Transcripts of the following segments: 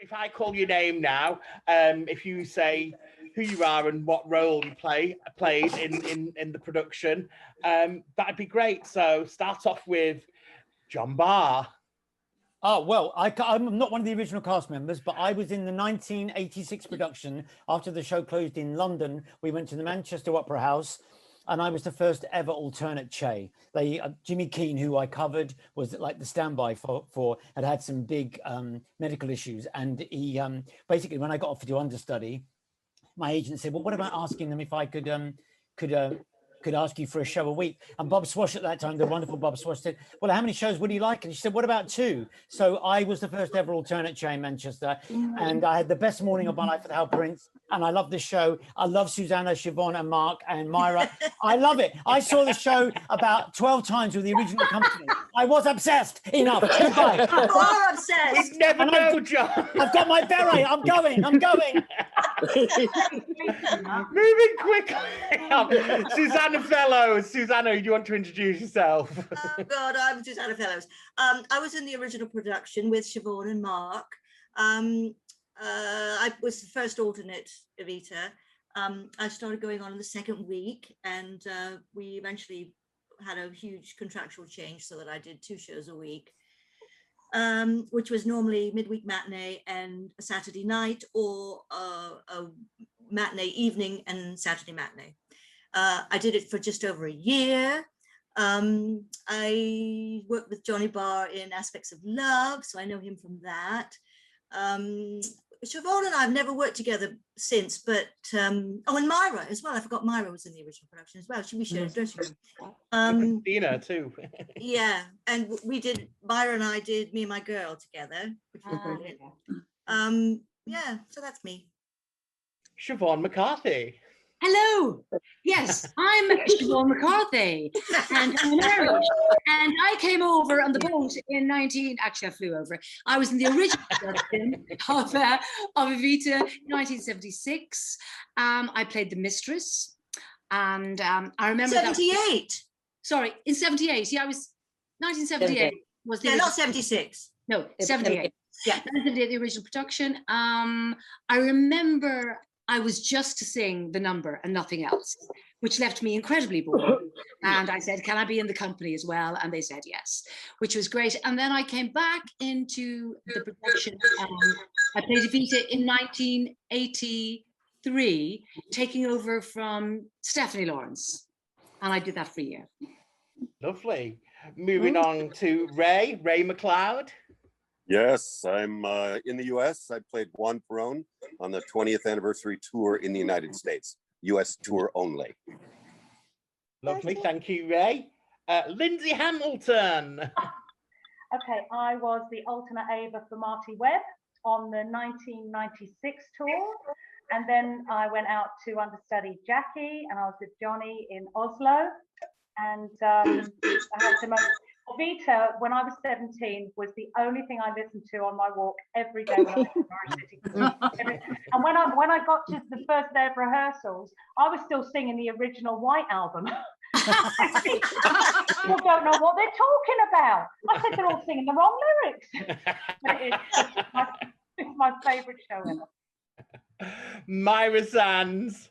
if I call your name now, if you say who you are and what role you played in the production, that'd be great. So start off with John Barr. Oh, well, I'm not one of the original cast members, but I was in the 1986 production. After the show closed in London, we went to the Manchester Opera House, and I was the first ever alternate Che. Jimmy Keane, who I covered, was like the standby for had some big medical issues. And he basically, when I got offered to understudy, my agent said, well, what about asking them if I could ask you for a show a week? And Bob Swash at that time, the wonderful Bob Swash, said, well, how many shows would you like? And she said, what about 2? So I was the first ever alternate Che in Manchester, and I had the best morning of my life at the Hal Prince, and I love this show. I love Susannah, Siobhan and Mark and Myra. I love it. I saw the show about 12 times with the original company. I was obsessed. Enough. Goodbye. You are obsessed. We'd never know, John. I've got my beret. I'm going. Moving quickly. Susannah Fellowes. Susannah, do you want to introduce yourself? Oh God, I'm Susannah Fellowes. I was in the original production with Siobhan and Mark. I was the first alternate Evita. I started going on in the second week, and we eventually had a huge contractual change so that I did 2 shows a week, which was normally midweek matinee and a Saturday night, or a matinee evening and Saturday matinee. I did it for just over a year. I worked with Johnny Barr in Aspects of Love, so I know him from that. Siobhan and I have never worked together since, but and Myra as well. I forgot Myra was in the original production as well. We shared a dressing room. Christina too. Yeah, and Myra and I did Me and My Girl together, which was brilliant. Yeah, so that's me. Siobhan McCarthy. Hello. Yes, I'm Siobhan McCarthy, and I'm Irish. And I came over on the boat in actually I flew over. I was in the original production of Evita in 1976. I played the mistress, and I remember 78. Sorry, in 78. Yeah, I was 1978 was the not 76. No, 78. Yeah, 1978, the original production. I remember I was just to sing the number and nothing else, which left me incredibly bored. And I said, can I be in the company as well? And they said yes, which was great. And then I came back into the production. I played Evita in 1983, taking over from Stephanie Lawrence. And I did that for a year. Lovely. Moving on to Ray McLeod. Yes, I'm in the US. I played Juan Perón on the 20th anniversary tour in the United States, US tour only. Lovely, thank you, Ray. Lindsey Hamilton. Okay, I was the alternate Ava for Marty Webb on the 1996 tour, and then I went out to understudy Jacqui, and I was with Johnny in Oslo, and I had the most. Evita, when I was 17, was the only thing I listened to on my walk every day when I went to Norwich City. And when I got to the first day of rehearsals, I was still singing the original White album. People don't know what they're talking about. I said they're all singing the wrong lyrics. But it's my favourite show ever. Myra Sands.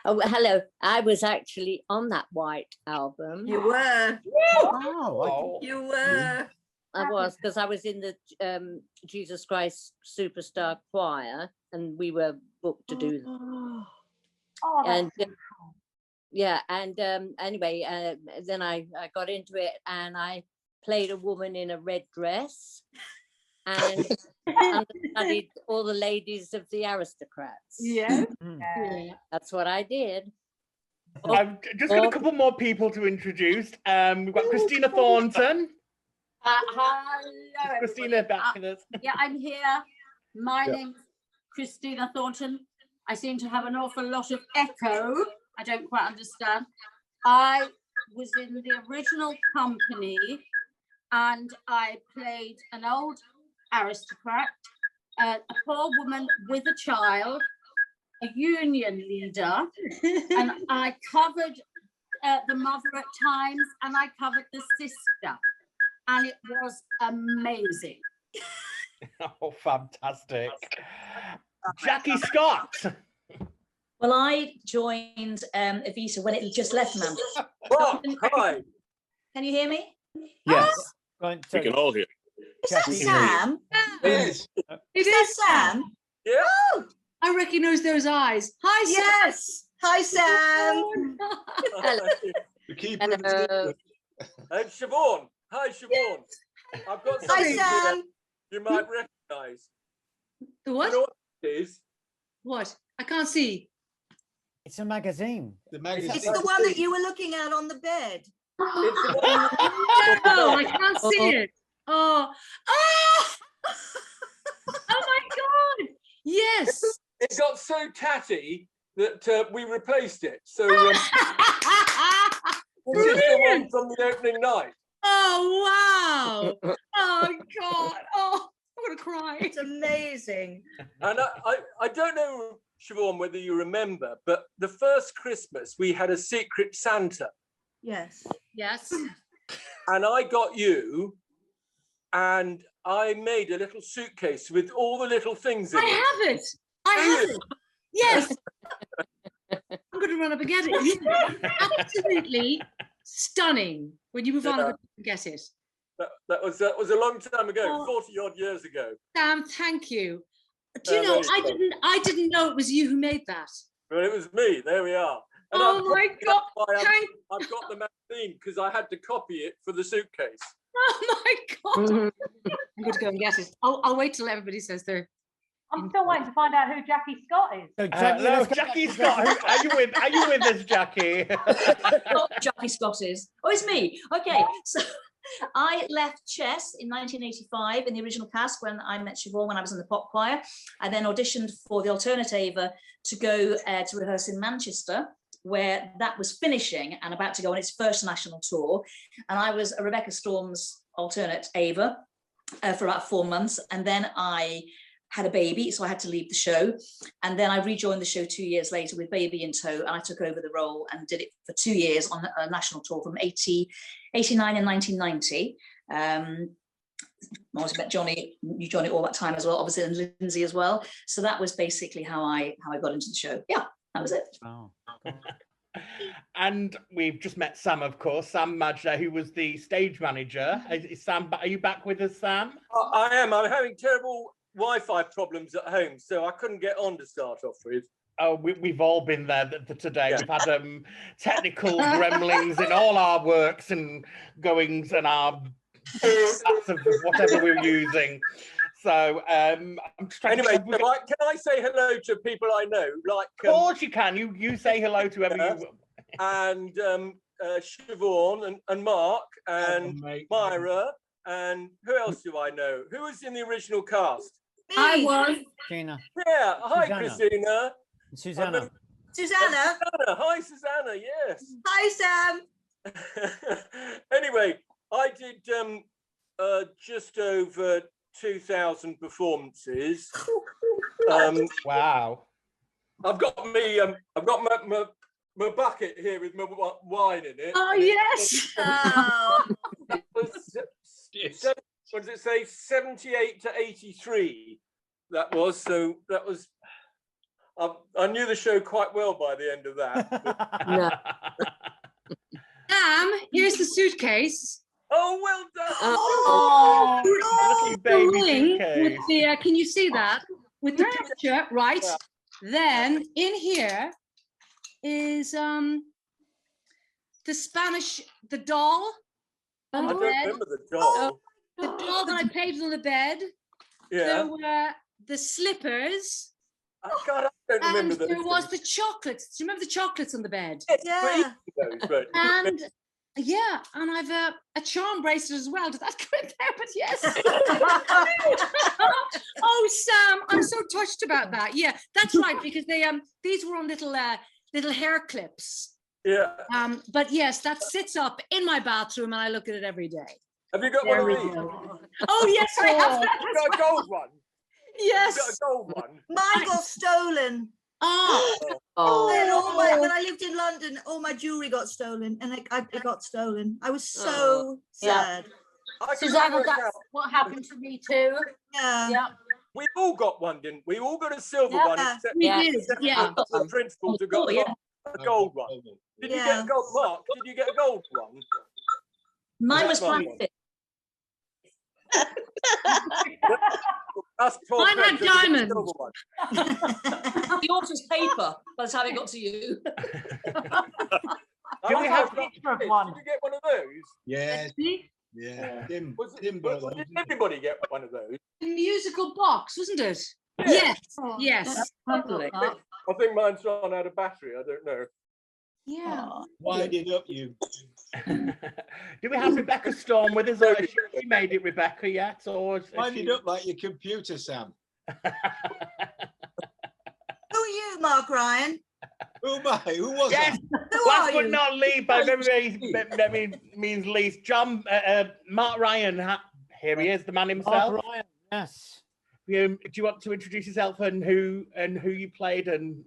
Oh, hello. I was actually on that White album. You were. Wow. You were. I was, because I was in the Jesus Christ Superstar Choir, and we were booked to do that. Oh, that's and yeah, and anyway, then I got into it, and I played a woman in a red dress, and understudied all the ladies of the aristocrats. Yeah. That's what I did. I've just got a couple more people to introduce. We've got Christina Thornton. Hello, Christina back in us. Yeah, I'm here. My name's Christina Thornton. I seem to have an awful lot of echo. I don't quite understand. I was in the original company, and I played an old aristocrat, a poor woman with a child, a union leader, and I covered the mother at times, and I covered the sister, and it was amazing. Oh, fantastic. Jacqui Scott. Well, I joined Evita when it just left Manchester. Oh, hi. Can you hear me? Yes. Oh, Right, We can all hear. is that Sam? Yes. It Is that is Sam? Yeah. Oh, I recognize those eyes. Hi, Sam. yes. Hi, Sam. The keeper Hello. of the secret. And Siobhan. Hi, Siobhan. I've got Hi, something here Sam. you might recognise. The You what? know what it is? What? I can't see. It's a magazine. The magazine. It's the one that you were looking at on the bed. It's the one. No, I can't see it. Oh, oh, oh my God! Yes. It got so tatty that we replaced it. So this is the one from the opening night. Oh wow! Oh God! Oh, I'm gonna cry. It's amazing. And I don't know, Siobhan, whether you remember, but the first Christmas we had a secret Santa, Yes. Yes. and I got you, and I made a little suitcase with all the little things in I it. have it. I have it. Yes. I'm going to run up and get it. Yeah. Absolutely stunning. When you move on, I'm going to get it. That was a long time ago, Oh. 40 odd years ago. Sam, thank you. Do you know, there you go. I didn't know it was you who made that. But it was me. There we are. And Oh my God! Thank. I've got the magazine because I had to copy it for the suitcase. Oh my God! I'm going to go and get it. I'll wait till everybody says they're. I'm still waiting to find out who Jacqui Scott is. So, No, Jacqui Scott. Are you with us, Jacqui? Jacqui Scott is. Oh, it's me. Okay, so I left chess in 1985 in the original cast when I met Siobhan when I was in the pop choir. I then auditioned for the alternate Ava to go to rehearse in Manchester, where that was finishing and about to go on its first national tour. And I was a Rebecca Storm's alternate Ava for about 4 months. And then I had a baby, so I had to leave the show. And then I rejoined the show 2 years later with baby in tow, and I took over the role and did it for 2 years on a national tour from 89 and 1990. I also met Johnny all that time as well, obviously, and Lindsey as well. So that was basically how I got into the show. Yeah, that was it. Oh. And we've just met Sam, of course, Sam Madge, who was the stage manager. Is Sam, are you back with us, Sam? I am. I'm having terrible Wi-Fi problems at home, so I couldn't get on to start off with. Oh, we've all been there today. Yeah. We've had technical gremlins in all our works and goings and our of whatever we're using. So I'm just trying anyway, can I say hello to people I know? Like, of course you can. You say hello to whoever you and Siobhan and Mark and Myra and who else do I know? Who was in the original cast? I was. Christina. Yeah. Hi, Susannah. Christina. Susanna. Susanna. Hi, Susanna. Yes. Hi, Sam. Anyway, I did just over 2,000 performances. Wow. I've got my bucket here with my wine in it. Oh yes. That was, what does it say? 78 to 83. That was so. That was. I knew the show quite well by the end of that. Here's the suitcase. Oh, well done. Little baby With the, can you see that? With the picture, right? Yeah. Then in here is the doll. I don't remember the doll. The doll that I played on the bed. Yeah. There the slippers. God, I don't remember And those. there was the chocolates. Do you remember the chocolates on the bed? Yeah. And yeah, and I've a charm bracelet as well. Did that go in there? But yes. Oh, Sam, I'm so touched about that. Yeah, that's right, because they these were on little hair clips. Yeah. But yes, that sits up in my bathroom, and I look at it every day. Have you got There one we of these? go. Oh yes, I have. You've got a gold one. Yes. You've got a gold one. Mine got stolen. When I lived in London, all my jewelry got stolen, and it got stolen. I was so sad. Susannah, that's what happened to me too. Yeah. We all got one, didn't we? We all got a silver one, except We did, yeah. the principals who got a gold one. Did you get a gold, Mark? Did you get a gold one? Mine was plastic. Mine had diamonds. Yours was paper by the time it got to you. Did you get one of those? Yes. Yeah. Did everybody get one of those? A musical box, wasn't it? Yeah. Yes. I think mine's run out of battery. I don't know. Yeah. Wind it up, you. Do we have Rebecca Storm with us? Or has she made it, Rebecca, yet? Or Wind it up like your computer, Sam. Who are you, Mark Ryan? Who am I? Who was yes. Last but not least, by very means least, Mark Ryan. Here he is, the man himself. Mark Ryan, yes. Do you want to introduce yourself and who you played and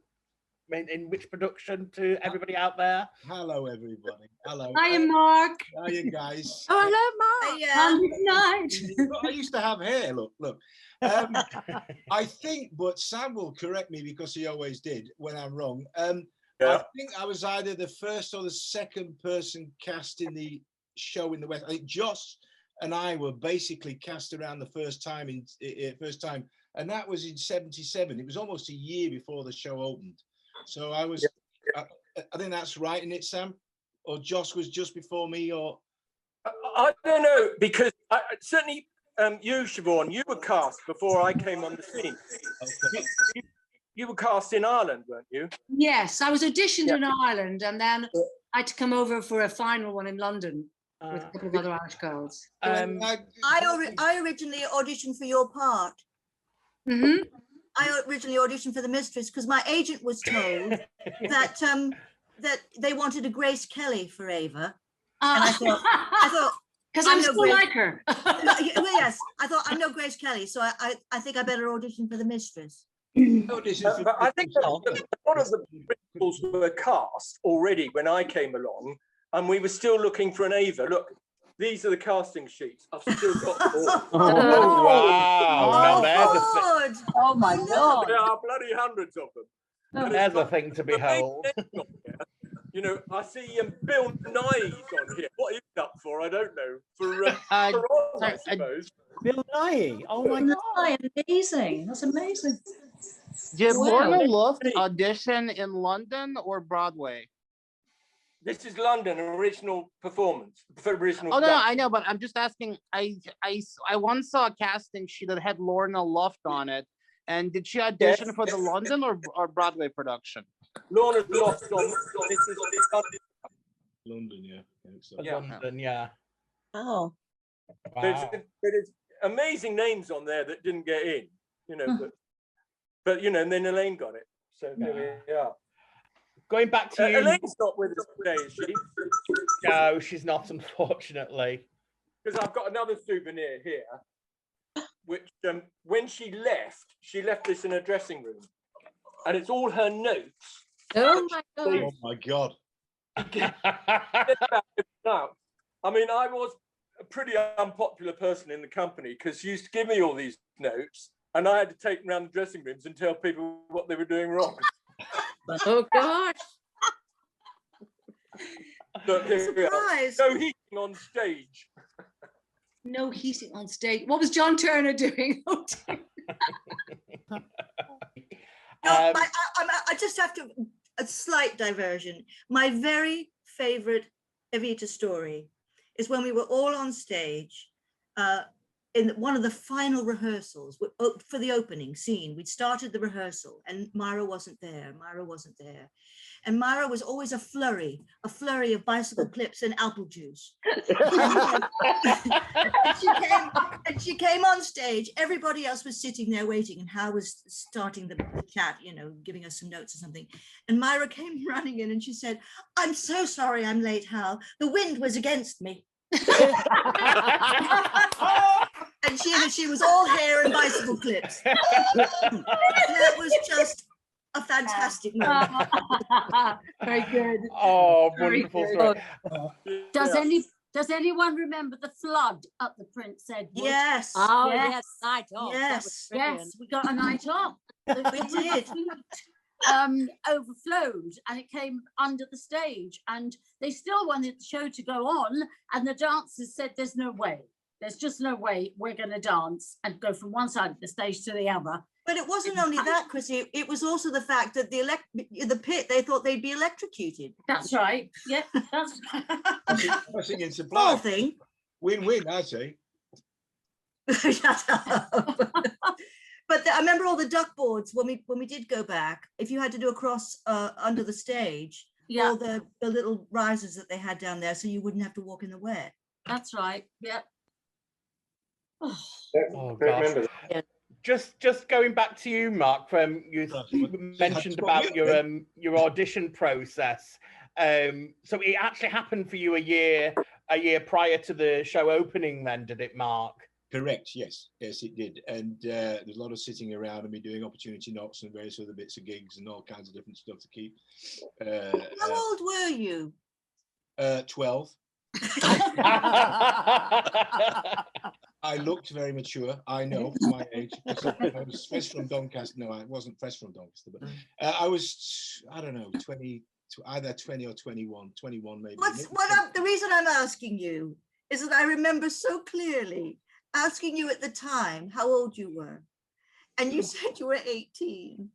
in which production to everybody out there? Hello, everybody. Hello. Hiya, Mark. Hiya, guys. Oh, hello, Mark. I used to have hair. Look. I think, but Sam will correct me because he always did when I'm wrong. I think I was either the first or the second person cast in the show in the West. I think Joss and I were basically cast around the first time, and that was in '77. It was almost a year before the show opened. So I was, I think that's right, isn't it, Sam? Or Joss was just before me, or? I don't know, because certainly you, Siobhan, you were cast before I came on the scene. Okay. You were cast in Ireland, weren't you? Yes, I was auditioned in Ireland, and then I had to come over for a final one in London with a couple of other Irish girls. I originally auditioned for your part. Mm-hmm. I originally auditioned for the Mistress because my agent was told that that they wanted a Grace Kelly for Ava. And I thought, because I'm still like her. Well, yes, I thought I'm no Grace Kelly, so I think I better audition for the Mistress. But I think a lot of the principals were cast already when I came along, and we were still looking for an Ava. Look, these are the casting sheets. I've still got them all. Oh, wow. Oh my God. There are bloody hundreds of them. There's a thing to behold. You know, I see Bill Nye's on here. What are you up for? I don't know. For Ron, I suppose. Bill Nye. Oh my God. Amazing. That's amazing. Did Lorna Luft audition in London or Broadway? This is London, original performance. Original. Oh no, I know, but I'm just asking. I once saw a casting sheet that had Lorna Luft on it, and did she audition for the London or Broadway production? Lorna Luft on this is London, yeah. London, yeah. Oh. Wow. There's amazing names on there that didn't get in, you know, but you know, and then Elaine got it. So there we are. Going back to you. Elaine's not with us today, is she? No, she's not, unfortunately. Because I've got another souvenir here, which when she left this in her dressing room, and it's all her notes. Oh my God! Oh my God! Now, I mean, I was a pretty unpopular person in the company because she used to give me all these notes, and I had to take them around the dressing rooms and tell people what they were doing wrong. Oh gosh! Look, here we are. No heating on stage. No heating on stage. What was John Turner doing? I just have to, a slight diversion. My very favorite Evita story is when we were all on stage in one of the final rehearsals for the opening scene. We'd started the rehearsal and Myra wasn't there. And Myra was always a flurry of bicycle clips and apple juice. and she came on stage. Everybody else was sitting there waiting, and Hal was starting the chat, you know, giving us some notes or something. And Myra came running in and she said, "I'm so sorry I'm late, Hal. The wind was against me." And she was all hair and bicycle clips. And that was just a fantastic moment. Very good. Oh, wonderful story. Does Does anyone remember the flood at the Prince Edward? Yes. Oh, Yes. yes, night off. That was brilliant. Yes, we got a night off. We did. Overflowed and it came under the stage, and they still wanted the show to go on, and the dancers said there's no way, there's just no way we're going to dance and go from one side of the stage to the other. But it wasn't only that, Chrissy, it was also the fact that the pit, they thought they'd be electrocuted. That's right. Yeah, that's Pressing in supply. Whole thing. Win-win, I say. Shut up. But I remember all the duck boards when we did go back. If you had to do a cross under the stage, all the little risers that they had down there, so you wouldn't have to walk in the wet. That's right. Yeah. Oh gosh. Just going back to you, Mark, from you mentioned about your audition process. So it actually happened for you a year prior to the show opening, then, did it, Mark? Correct. Yes, it did. And there's a lot of sitting around and me doing opportunity knocks and various other bits of gigs and all kinds of different stuff to keep. How old were you? 12. I looked very mature. I know for my age. I was fresh from Doncaster. No, I wasn't fresh from Doncaster, but I was, I don't know, 20, either 20 or 21 maybe. The reason I'm asking you is that I remember so clearly asking you at the time how old you were, and you said you were 18.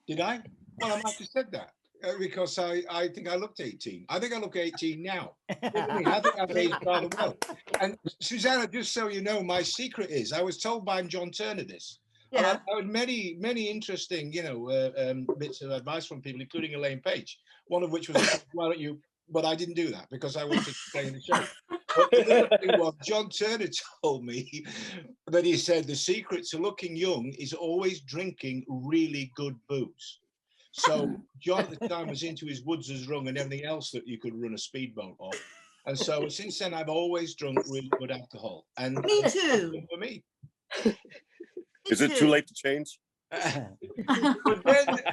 Did I? Well, I might have said that because I think I looked 18. I think I look 18 now. I think I've aged rather well. And Susannah, just so you know, my secret is I was told by John Turner this. Yeah. I had many interesting, bits of advice from people, including Elaine Page. One of which was, why don't you? But I didn't do that because I wanted to play in the show. But the other thing was, John Turner told me that he said the secret to looking young is always drinking really good booze. So John at the time was into his Woods' Rum and everything else that you could run a speedboat off. And so since then, I've always drunk really good alcohol. And me too. For me. Is it too late to change? But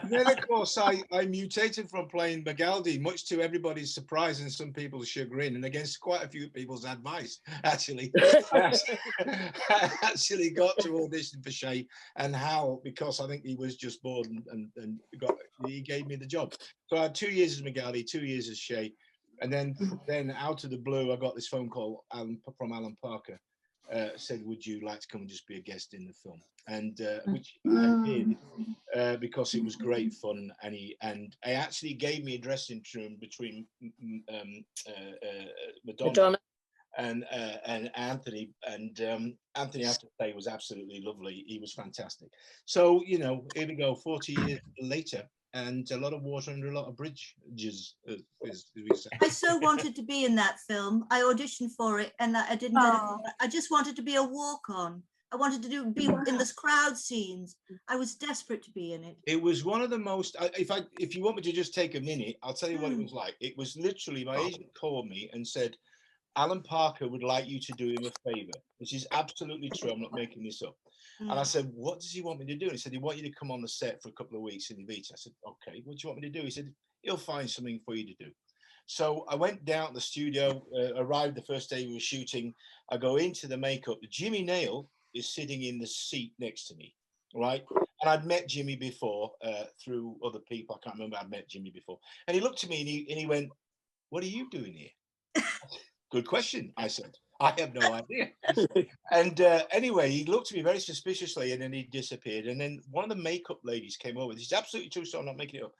then of course I mutated from playing McGaldy, much to everybody's surprise and some people's chagrin, and against quite a few people's advice. Actually, I actually got to audition for Shay and Hal because I think he was just bored and he gave me the job. So I had 2 years as McGaldy, 2 years as Shay, and then out of the blue I got this phone call from Alan Parker. Said, would you like to come and just be a guest in the film? And which I did because it was great fun. And I actually gave me a dressing room between Madonna and Anthony. And Anthony, I have to say, was absolutely lovely. He was fantastic. So, here we go, 40 years later. And a lot of water under a lot of bridges, as we say. I so wanted to be in that film. I auditioned for it, and I didn't get it. I just wanted to be a walk-on. I wanted to be in this crowd scenes. I was desperate to be in it. It was one of the most. If you want me to just take a minute, I'll tell you what it was like. It was literally my agent called me and said, Alan Parker would like you to do him a favor. This is absolutely true. I'm not making this up. And I said, what does he want me to do? And he said, he wants you to come on the set for a couple of weeks in Evita. I said, okay, what do you want me to do? He said, he'll find something for you to do. So I went down to the studio, arrived the first day we were shooting. I go into the makeup. Jimmy Nail is sitting in the seat next to me, right? And I'd met Jimmy before through other people. I can't remember I'd met Jimmy before. And he looked at me and he went, what are you doing here? Good question, I said. I have no idea. And anyway, he looked at me very suspiciously and then he disappeared. And then one of the makeup ladies came over. This is absolutely true, so I'm not making it up.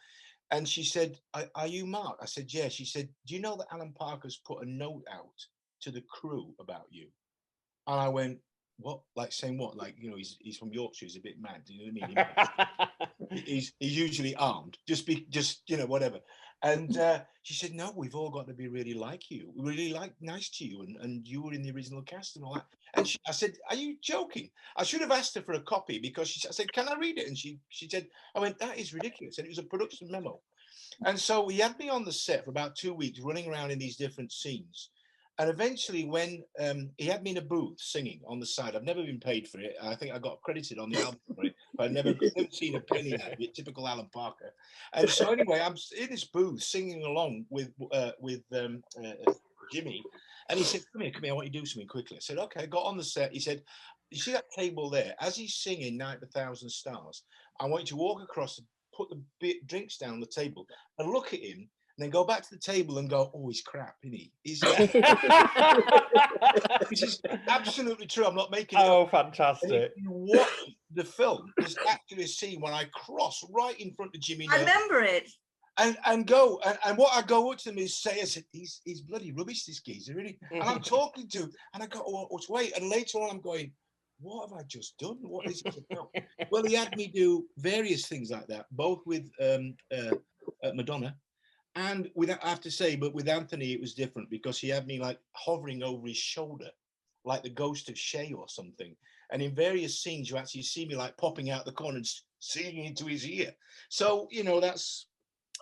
And she said, are you Mark? I said, yeah. She said, do you know that Alan Parker's put a note out to the crew about you? And I went, what? Like saying what? Like, he's from Yorkshire, he's a bit mad. You know what I mean? He's usually armed, just whatever. And she said, no, we've all got to be really like you. We really nice to you. And you were in the original cast and all that. And I said, are you joking? I should have asked her for a copy because I said, can I read it? And she said, I went, that is ridiculous. And it was a production memo. And so he had me on the set for about 2 weeks running around in these different scenes. And eventually when he had me in a booth singing on the side, I've never been paid for it. I think I got credited on the album for it, but I've never seen a penny out of it, typical Alan Parker. And so anyway, I'm in this booth singing along with Jimmy. And he said, come here, I want you to do something quickly. I said, okay, I got on the set. He said, you see that table there? As he's singing Night of a Thousand Stars, I want you to walk across, put the drinks down on the table and look at him, and then go back to the table and go, oh, he's crap, isn't he? This is absolutely true. I'm not making it Oh, up. fantastic. And if you watch the film, there's actually a scene when I cross right in front of Jimmy. I remember it. And go and what I go up to him is say, I said, he's bloody rubbish, this geezer, really. And I'm talking to him, and I go, oh, wait. And later on, I'm going, what have I just done? What is it about? Well, he had me do various things like that, both with Madonna, and with, I have to say, but with Anthony, it was different because he had me like hovering over his shoulder, like the ghost of Shay or something. And in various scenes, you actually see me like popping out the corner and singing into his ear. So, you know, that's.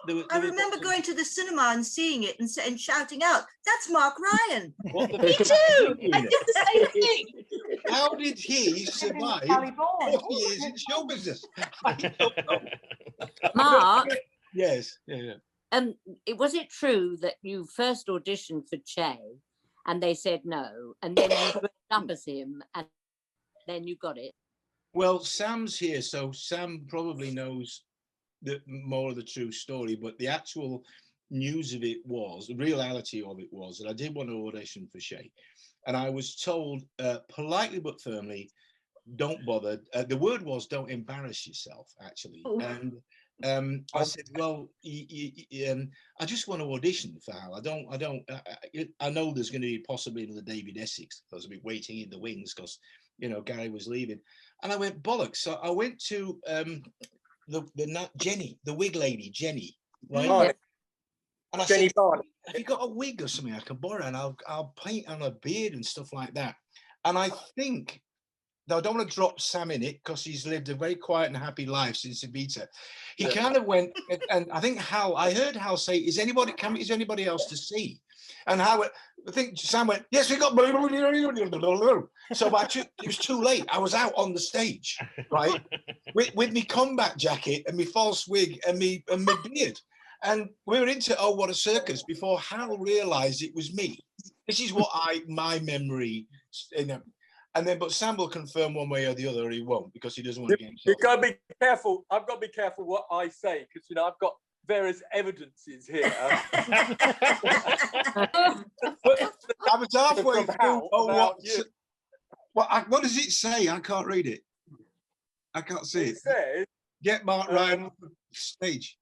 I remember going to the cinema and seeing it and shouting out, "That's Mark Ryan." Me too. I did the same thing. How did he survive 40 years in show business? Mark. Yes. Yeah. Was it true that you first auditioned for Che, and they said no, and then you dressed up as him, and then you got it? Well, Sam's here, so Sam probably knows more of the true story, but the actual news of it was, the reality of it was that I did want to audition for Shay, and I was told politely but firmly, don't bother. The word was, don't embarrass yourself, actually. Oh. And I said, well, I just want to audition for Hal. I know there's going to be possibly another David Essex, because I've been waiting in the wings because, you know, Gary was leaving. And I went, bollocks. So I went to Jenny, the wig lady, Jenny, right? Right. And I Jenny said, Barr. have you got a wig or something I can borrow? And I'll paint on a beard and stuff like that. And I think, though I don't want to drop Sam in it because he's lived a very quiet and happy life since Evita. He kind of went, and I think I heard Hal say, is anybody else to see? And Hal, I think Sam went, yes, we got. So it was too late. I was out on the stage, right, with me combat jacket and my false wig and my beard. And we were into Oh What a Circus before Hal realized it was me. This is what my memory, you know. And then, but Sam will confirm one way or the other, or he won't, because he doesn't want to get himself. You've got to be careful. I've got to be careful what I say, because, you know, I've got various evidences here. I was halfway through. What does it say? I can't read it. I can't see it. It says, get Mark Ryan off the stage.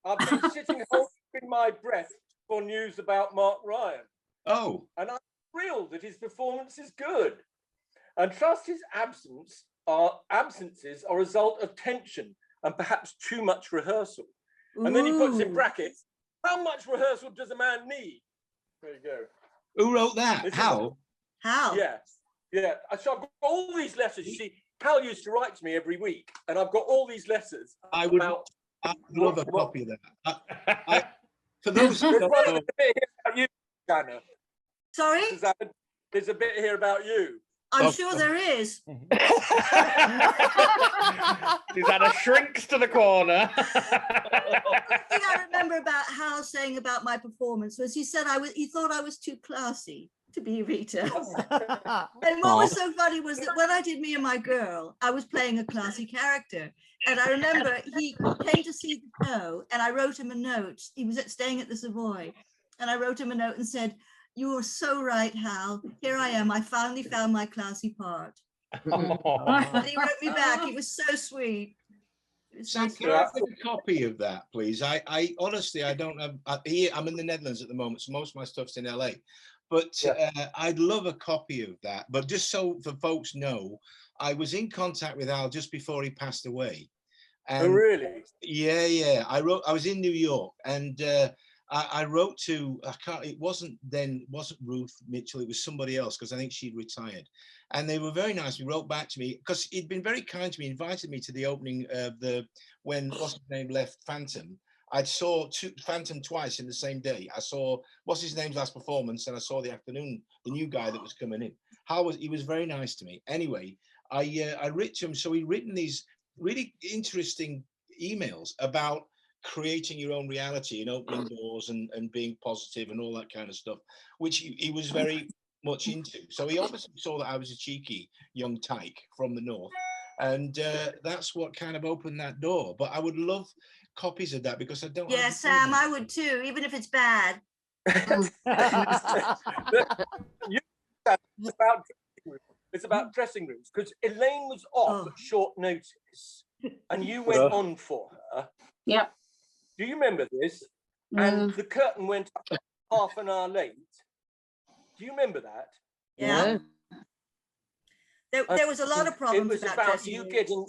I've been sitting holding my breath for news about Mark Ryan. Oh. And I'm thrilled that his performance is good. And trust his absences are a result of tension and perhaps too much rehearsal. Ooh. And then he puts in brackets, how much rehearsal does a man need? There you go. Who wrote that? Hal? Hal? Yes. Yeah. So I've got all these letters. You see, Hal used to write to me every week, and I've got all these letters. I'd love a copy of that. For those who don't know. There's a bit here about you, Susanna. Sorry? Susanna, there's a bit here about you. I'm sure there is. Susanna shrinks to the corner. The thing I remember about Hal saying about my performance was he said he thought I was too classy to be Rita. And what was so funny was that when I did Me and My Girl, I was playing a classy character. And I remember he came to see the show and I wrote him a note. He was staying at the Savoy. And I wrote him a note and said, "You were so right, Hal. Here I am. I finally found my classy part." And he wrote me back. It was so sweet. Sam, can I have a copy of that, please? I honestly, I don't have. I'm in the Netherlands at the moment, so most of my stuff's in LA. But I'd love a copy of that. But just so for folks know, I was in contact with Al just before he passed away. And, oh, really? Yeah. I was in New York, and I wrote to, it wasn't Ruth Mitchell, it was somebody else, because I think she'd retired. And they were very nice. He wrote back to me, because he'd been very kind to me, invited me to the opening of when what's his name left Phantom. I saw Phantom twice in the same day. I saw what's his name's last performance, and I saw the new guy that was coming in. He was very nice to me. Anyway, I wrote to him, so he'd written these really interesting emails about creating your own reality and opening doors and being positive and all that kind of stuff, which he was very much into. So he obviously saw that I was a cheeky young tyke from the north, and that's what kind of opened that door. But I would love copies of that because I don't. Yeah, Sam, I would too, even if it's bad. It's about dressing rooms, because Elaine was off at short notice and you went on for her. Yep. Do you remember this? And the curtain went up half an hour late. Do you remember that? Yeah. There was a lot of problems. It was about you getting.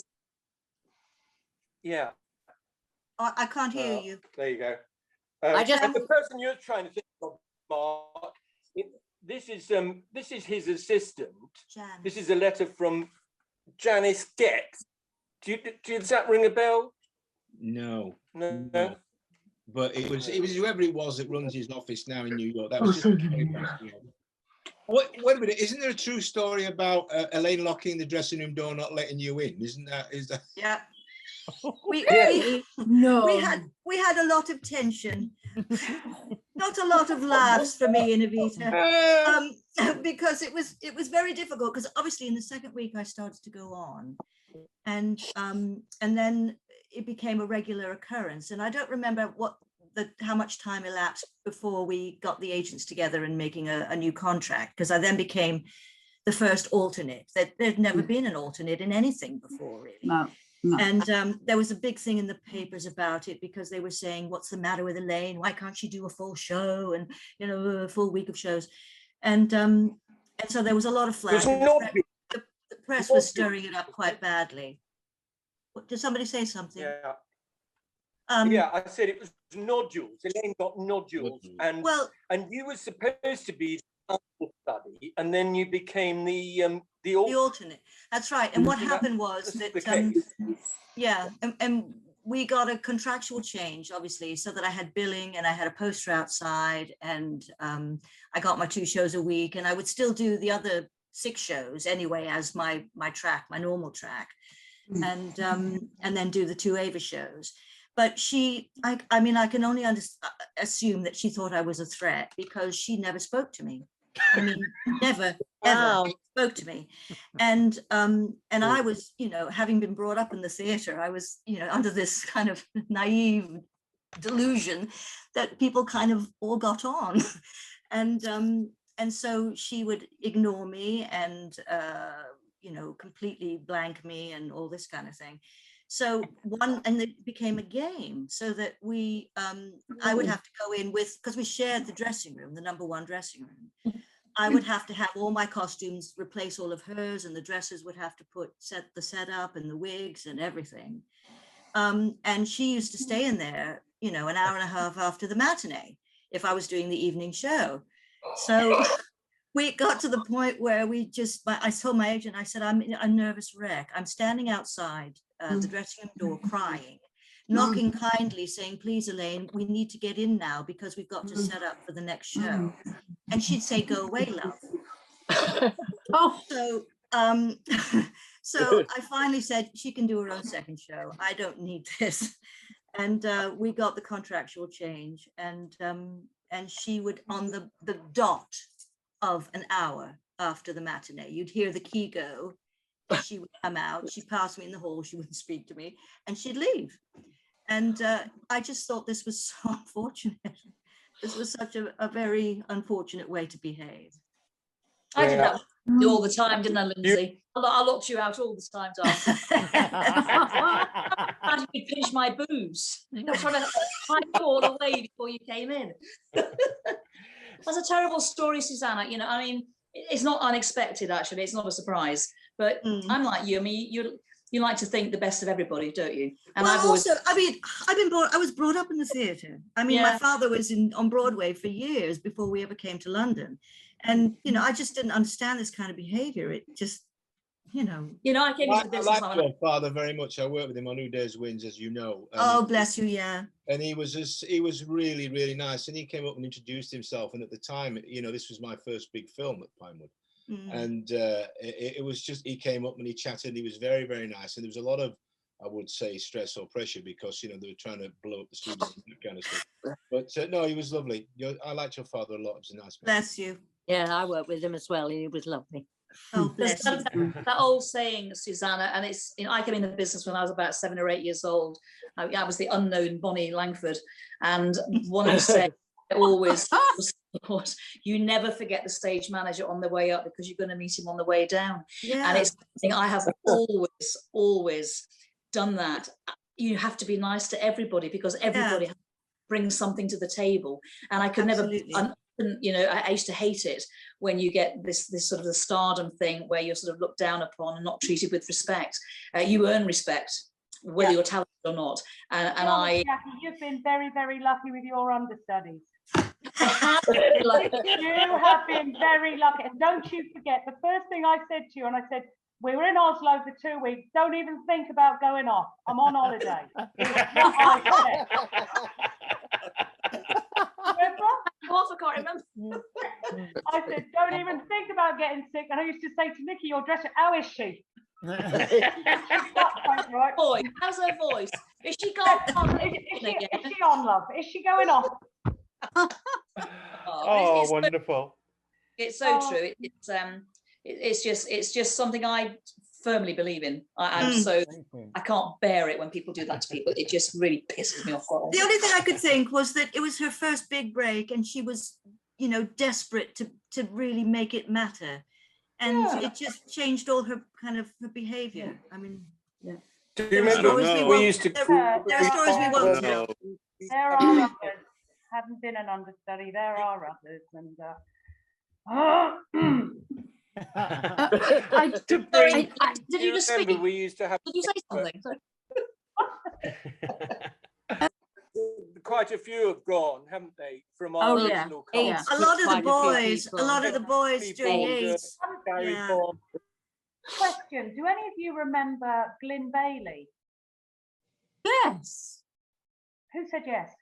Yeah. I can't hear you. There you go. I just and the person you're trying to think of, Mark, this is his assistant. Janice. This is a letter from Janice Getz. Does that ring a bell? No. No. But it was whoever it was that runs his office now in New York. That was just. Wait a minute! Isn't there a true story about Elaine locking the dressing room door, not letting you in? Is that? Yeah. We had a lot of tension, not a lot of laughs for me in Evita, because it was very difficult. Because obviously in the second week I started to go on, and then it became a regular occurrence. And I don't remember how much time elapsed before we got the agents together and making a new contract. Because I then became the first alternate. There'd never been an alternate in anything before, really. No. And there was a big thing in the papers about it because they were saying, what's the matter with Elaine? Why can't she do a full show and, a full week of shows? And so there was a lot of flack. The press was stirring it up quite badly. Did somebody say something? Yeah. I said it was nodules. Elaine got nodules, and you were supposed to be study, and then you became the alternate. That's right. And what happened was that and we got a contractual change, obviously, so that I had billing and I had a poster outside, and I got my 2 shows a week, and I would still do the other 6 shows anyway as my normal track, and then do the 2 Ava shows. But I mean, I can only assume that she thought I was a threat because she never spoke to me. I mean, never, ever spoke to me. And I was, having been brought up in the theatre, I was, under this kind of naive delusion that people kind of all got on. And so she would ignore me and, completely blank me and all this kind of thing. So and it became a game, so that I would have to go in because we shared the dressing room, the #1 dressing room. I would have to have all my costumes, replace all of hers, and the dressers would have to set the setup and the wigs and everything. And she used to stay in there, an hour and a half after the matinee, if I was doing the evening show. So we got to the point where I told my agent, I said, I'm a nervous wreck. I'm standing outside the dressing room door crying, knocking kindly, saying, please, Elaine, we need to get in now because we've got to set up for the next show. And she'd say, go away, love. So I finally said, she can do her own second show. I don't need this. And we got the contractual change, and she would, on the dot of an hour after the matinee, you'd hear the key go. She would come out, she'd pass me in the hall, she wouldn't speak to me, and she'd leave. And I just thought this was so unfortunate. This was such a very unfortunate way to behave. I did that all the time, didn't I, Lindsey? I locked you out all the time, darling. How did you pinch my boobs? I was trying to hide you all away before you came in. That's a terrible story, Susannah. I mean, it's not unexpected, actually. It's not a surprise. But I'm like you. I mean, you like to think the best of everybody, don't you? And I was brought up in the theatre. I mean, my father was on Broadway for years before we ever came to London. And, I just didn't understand this kind of behavior. It just, I came into the business. I like your father very much. I worked with him on Who Dares Wins, as you know. Oh, bless you, yeah. And he was really, really nice. And he came up and introduced himself. And at the time, this was my first big film at Pinewood. And it was just, he came up and he chatted. He was very, very nice. And there was a lot of I would say stress or pressure, because they were trying to blow up the studio and that kind of stuff. But no, he was lovely. I liked your father a lot. He was a nice man. Bless you. Yeah, I worked with him as well, and he was lovely. Oh, bless you. That old saying, Susannah, and it's, I came in the business when I was about 7 or 8 years old. I was the unknown Bonnie Langford, and one of the sayings always was, you never forget the stage manager on the way up, because you're going to meet him on the way down. Yeah. And it's something I have always done that. You have to be nice to everybody, because everybody brings something to the table, and I could Absolutely. never. I used to hate it when you get this sort of the stardom thing where you're sort of looked down upon and not treated with respect. You earn respect, whether you're talented or not. And Jacqui, you've been very, very lucky with your understudies. I have been lucky. You have been very lucky. And don't you forget, the first thing I said to you, and I said, we were in Oslo for 2 weeks. Don't even think about going off. I'm on holiday. What I said. Off, I can't remember. I said, don't even think about getting sick. And I used to say to Nikki, your dresser, how is she? Boy, how's her voice? Is she gone? Is she on, love? Is she going off? Oh, wonderful. It's so true. It's just something I firmly believe in. I can't bear it when people do that to people. It just really pisses me off. The only thing I could think was that it was her first big break, and she was, desperate to really make it matter, and it just changed all her kind of her behaviour. I mean, Do you remember we used to? There are stories we won't tell. There are others. Haven't been an understudy. There are others, and. Did you just speak? We used to have. Did you say something? Quite a few have gone, haven't they? From our original cast. A lot of the boys during AIDS. Question: do any of you remember Glyn Bailey? Yes. Who said yes?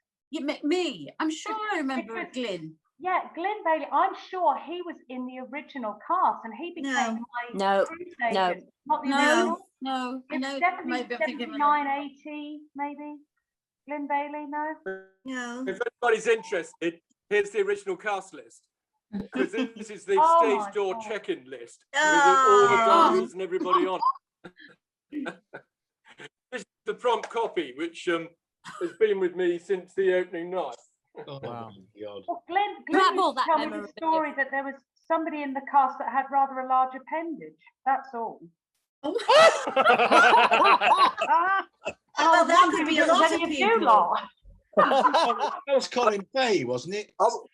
Me. I'm sure I remember Glyn. Yeah, Glyn Bailey. I'm sure he was in the original cast, and he became my cruise agent. Not the original. No. It's definitely 79, 80, maybe. Glyn Bailey, no. If anybody's interested, here's the original cast list. Because this is the stage door check-in list with all the dancers and everybody on. This is the prompt copy, which has been with me since the opening night. Oh, wow. God. Well, Glyn used to tell me the story that there was somebody in the cast that had rather a large appendage. That's all. Well, that could be a lot of people. That was Colin Fay, wasn't it? Oh,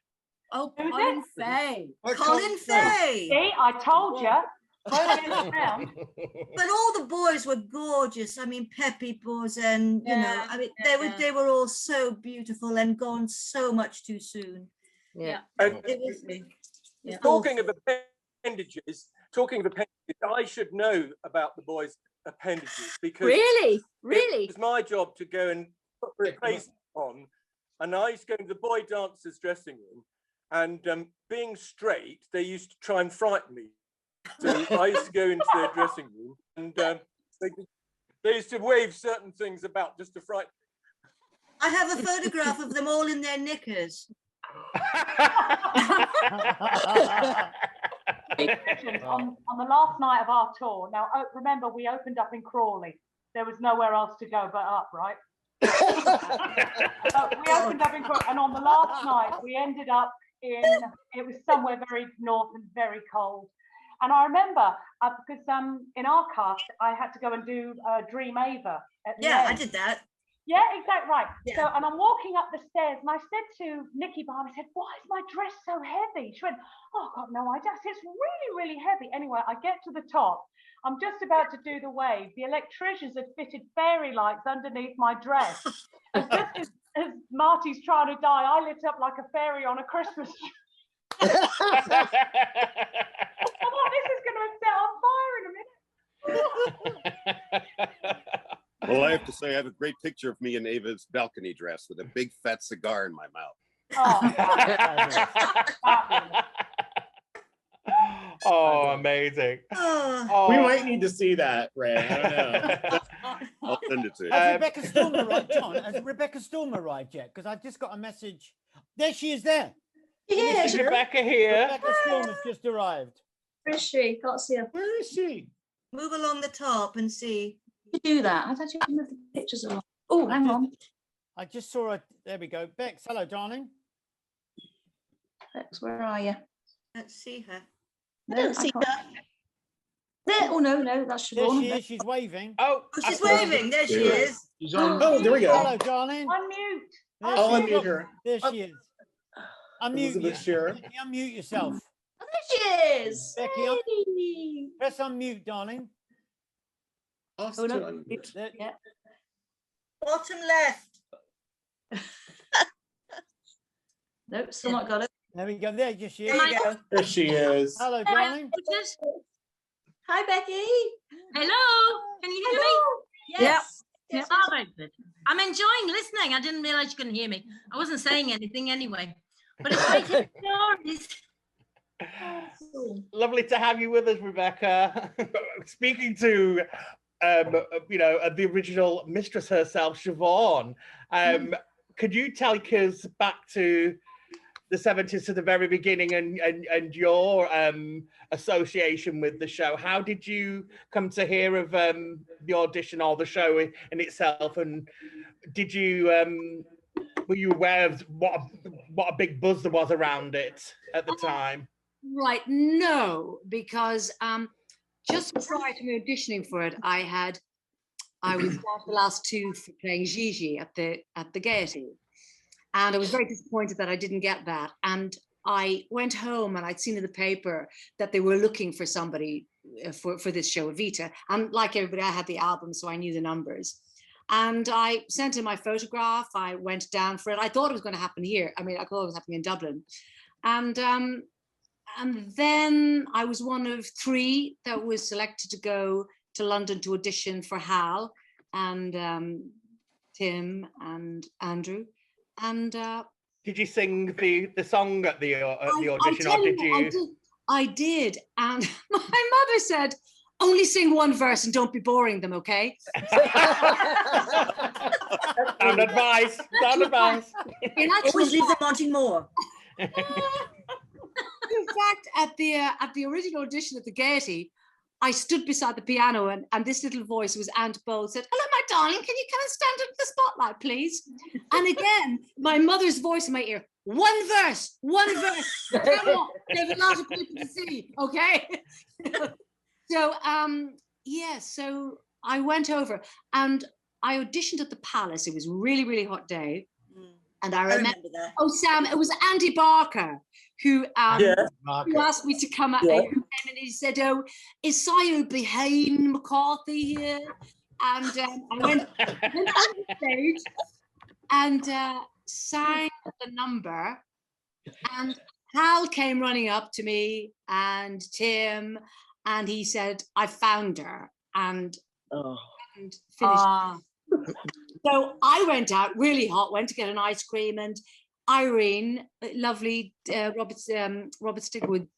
Colin Fay. Colin Fay. See, I told you. But all the boys were gorgeous. I mean, Peppy boys, and they were all so beautiful and gone so much too soon. Yeah. Talking of appendages, I should know about the boys' appendages because really, it's my job to go and put replacement on, and I used to go into the boy dancers' dressing room, and being straight, they used to try and frighten me. So I used to go into their dressing room, and they used to wave certain things about just to frighten me. I have a photograph of them all in their knickers. on the last night of our tour, now remember we opened up in Crawley. There was nowhere else to go but up, right? So we opened up in Crawley, and on the last night we ended up it was somewhere very north and very cold. And I remember because in our cast I had to go and do Dream Ava. Yeah, I did that. Yeah, exactly right. Yeah. So, and I'm walking up the stairs, and I said to Nikki Barr, I said, "Why is my dress so heavy?" She went, "Oh, I've got no idea." I said, "It's really, really heavy." Anyway, I get to the top. I'm just about to do the wave. The electricians had fitted fairy lights underneath my dress. And just as Marty's trying to die, I lit up like a fairy on a Christmas tree. I thought, this is going to set on fire in a minute. Well, I have to say, I have a great picture of me in Ava's balcony dress with a big fat cigar in my mouth. Oh, amazing. We might need to see that, Ray. I don't know. I'll send it to you. Has Rebecca Storm arrived, John? Has Rebecca Storm arrived yet? Because I've just got a message. There she is there. Yeah, Is Rebecca here? Rebecca Storm has just arrived. Where is she? Can't see her. Where is she? Move along the top and see. You do that. I've actually moved the pictures along. Oh, hang on. I just saw her. There we go. Bex, hello, darling. Bex, where are you? Let's see her. I don't see her. There. Oh no, that's There Siobhan. she is. She's waving. Oh, she's waving. There she is. She's on. Oh, there we go. Hello, darling. Unmute. I'll unmute her. There she is. Unmute Elizabeth you. Shearer. Becky, unmute yourself. Oh, there she is. Becky, press unmute, darling. Ask Oh, to no. unmute. There- Yeah. Bottom left. Nope, still not got it. There we go. There she is. There you go. There she is. Hello, darling. Hi, Becky. Hello, can you hear me? Yes. Yeah. Oh, very good. I'm enjoying listening. I didn't realize you couldn't hear me. I wasn't saying anything anyway. But it's great to hear stories. Lovely to have you with us, Rebecca. Speaking to, the original mistress herself, Siobhan. Could you take us back to the 70s, to the very beginning, and your association with the show? How did you come to hear of the audition or the show in itself? And did you were you aware of what a big buzz there was around it at the time? Right, no, because just prior to me auditioning for it, I was down to the last two for playing Gigi at the Gaiety, and I was very disappointed that I didn't get that. And I went home and I'd seen in the paper that they were looking for somebody for this show, Evita. And like everybody, I had the album, so I knew the numbers. And I sent in my photograph. I went down for it. I thought it was going to happen here. I mean, I thought it was happening in Dublin. And then I was one of three that was selected to go to London to audition for Hal and Tim and Andrew. And did you sing the song at the audition, or did you? I did. And my mother said, only sing one verse and don't be boring them, okay? Sound advice. Sound advice. Always leave them wanting more. In fact, at the original audition at the Gaiety, I stood beside the piano and this little voice was Aunt Bowl said, "Hello, my darling, can you come and stand under the spotlight, please?" And again, my mother's voice in my ear, one verse. Come on, there's a lot of people to see, okay? So, so I went over and I auditioned at the Palace. It was a really, really hot day. And I remember that. Oh, Sam, it was Andy Barker who asked me to come at him, and he said, "Oh, is Sion behind McCarthy here?" And I went on the stage and sang the number, and Hal came running up to me and Tim, and he said, "I found her," and finished. So I went out really hot, went to get an ice cream, and Irene, lovely Robert Stigwood,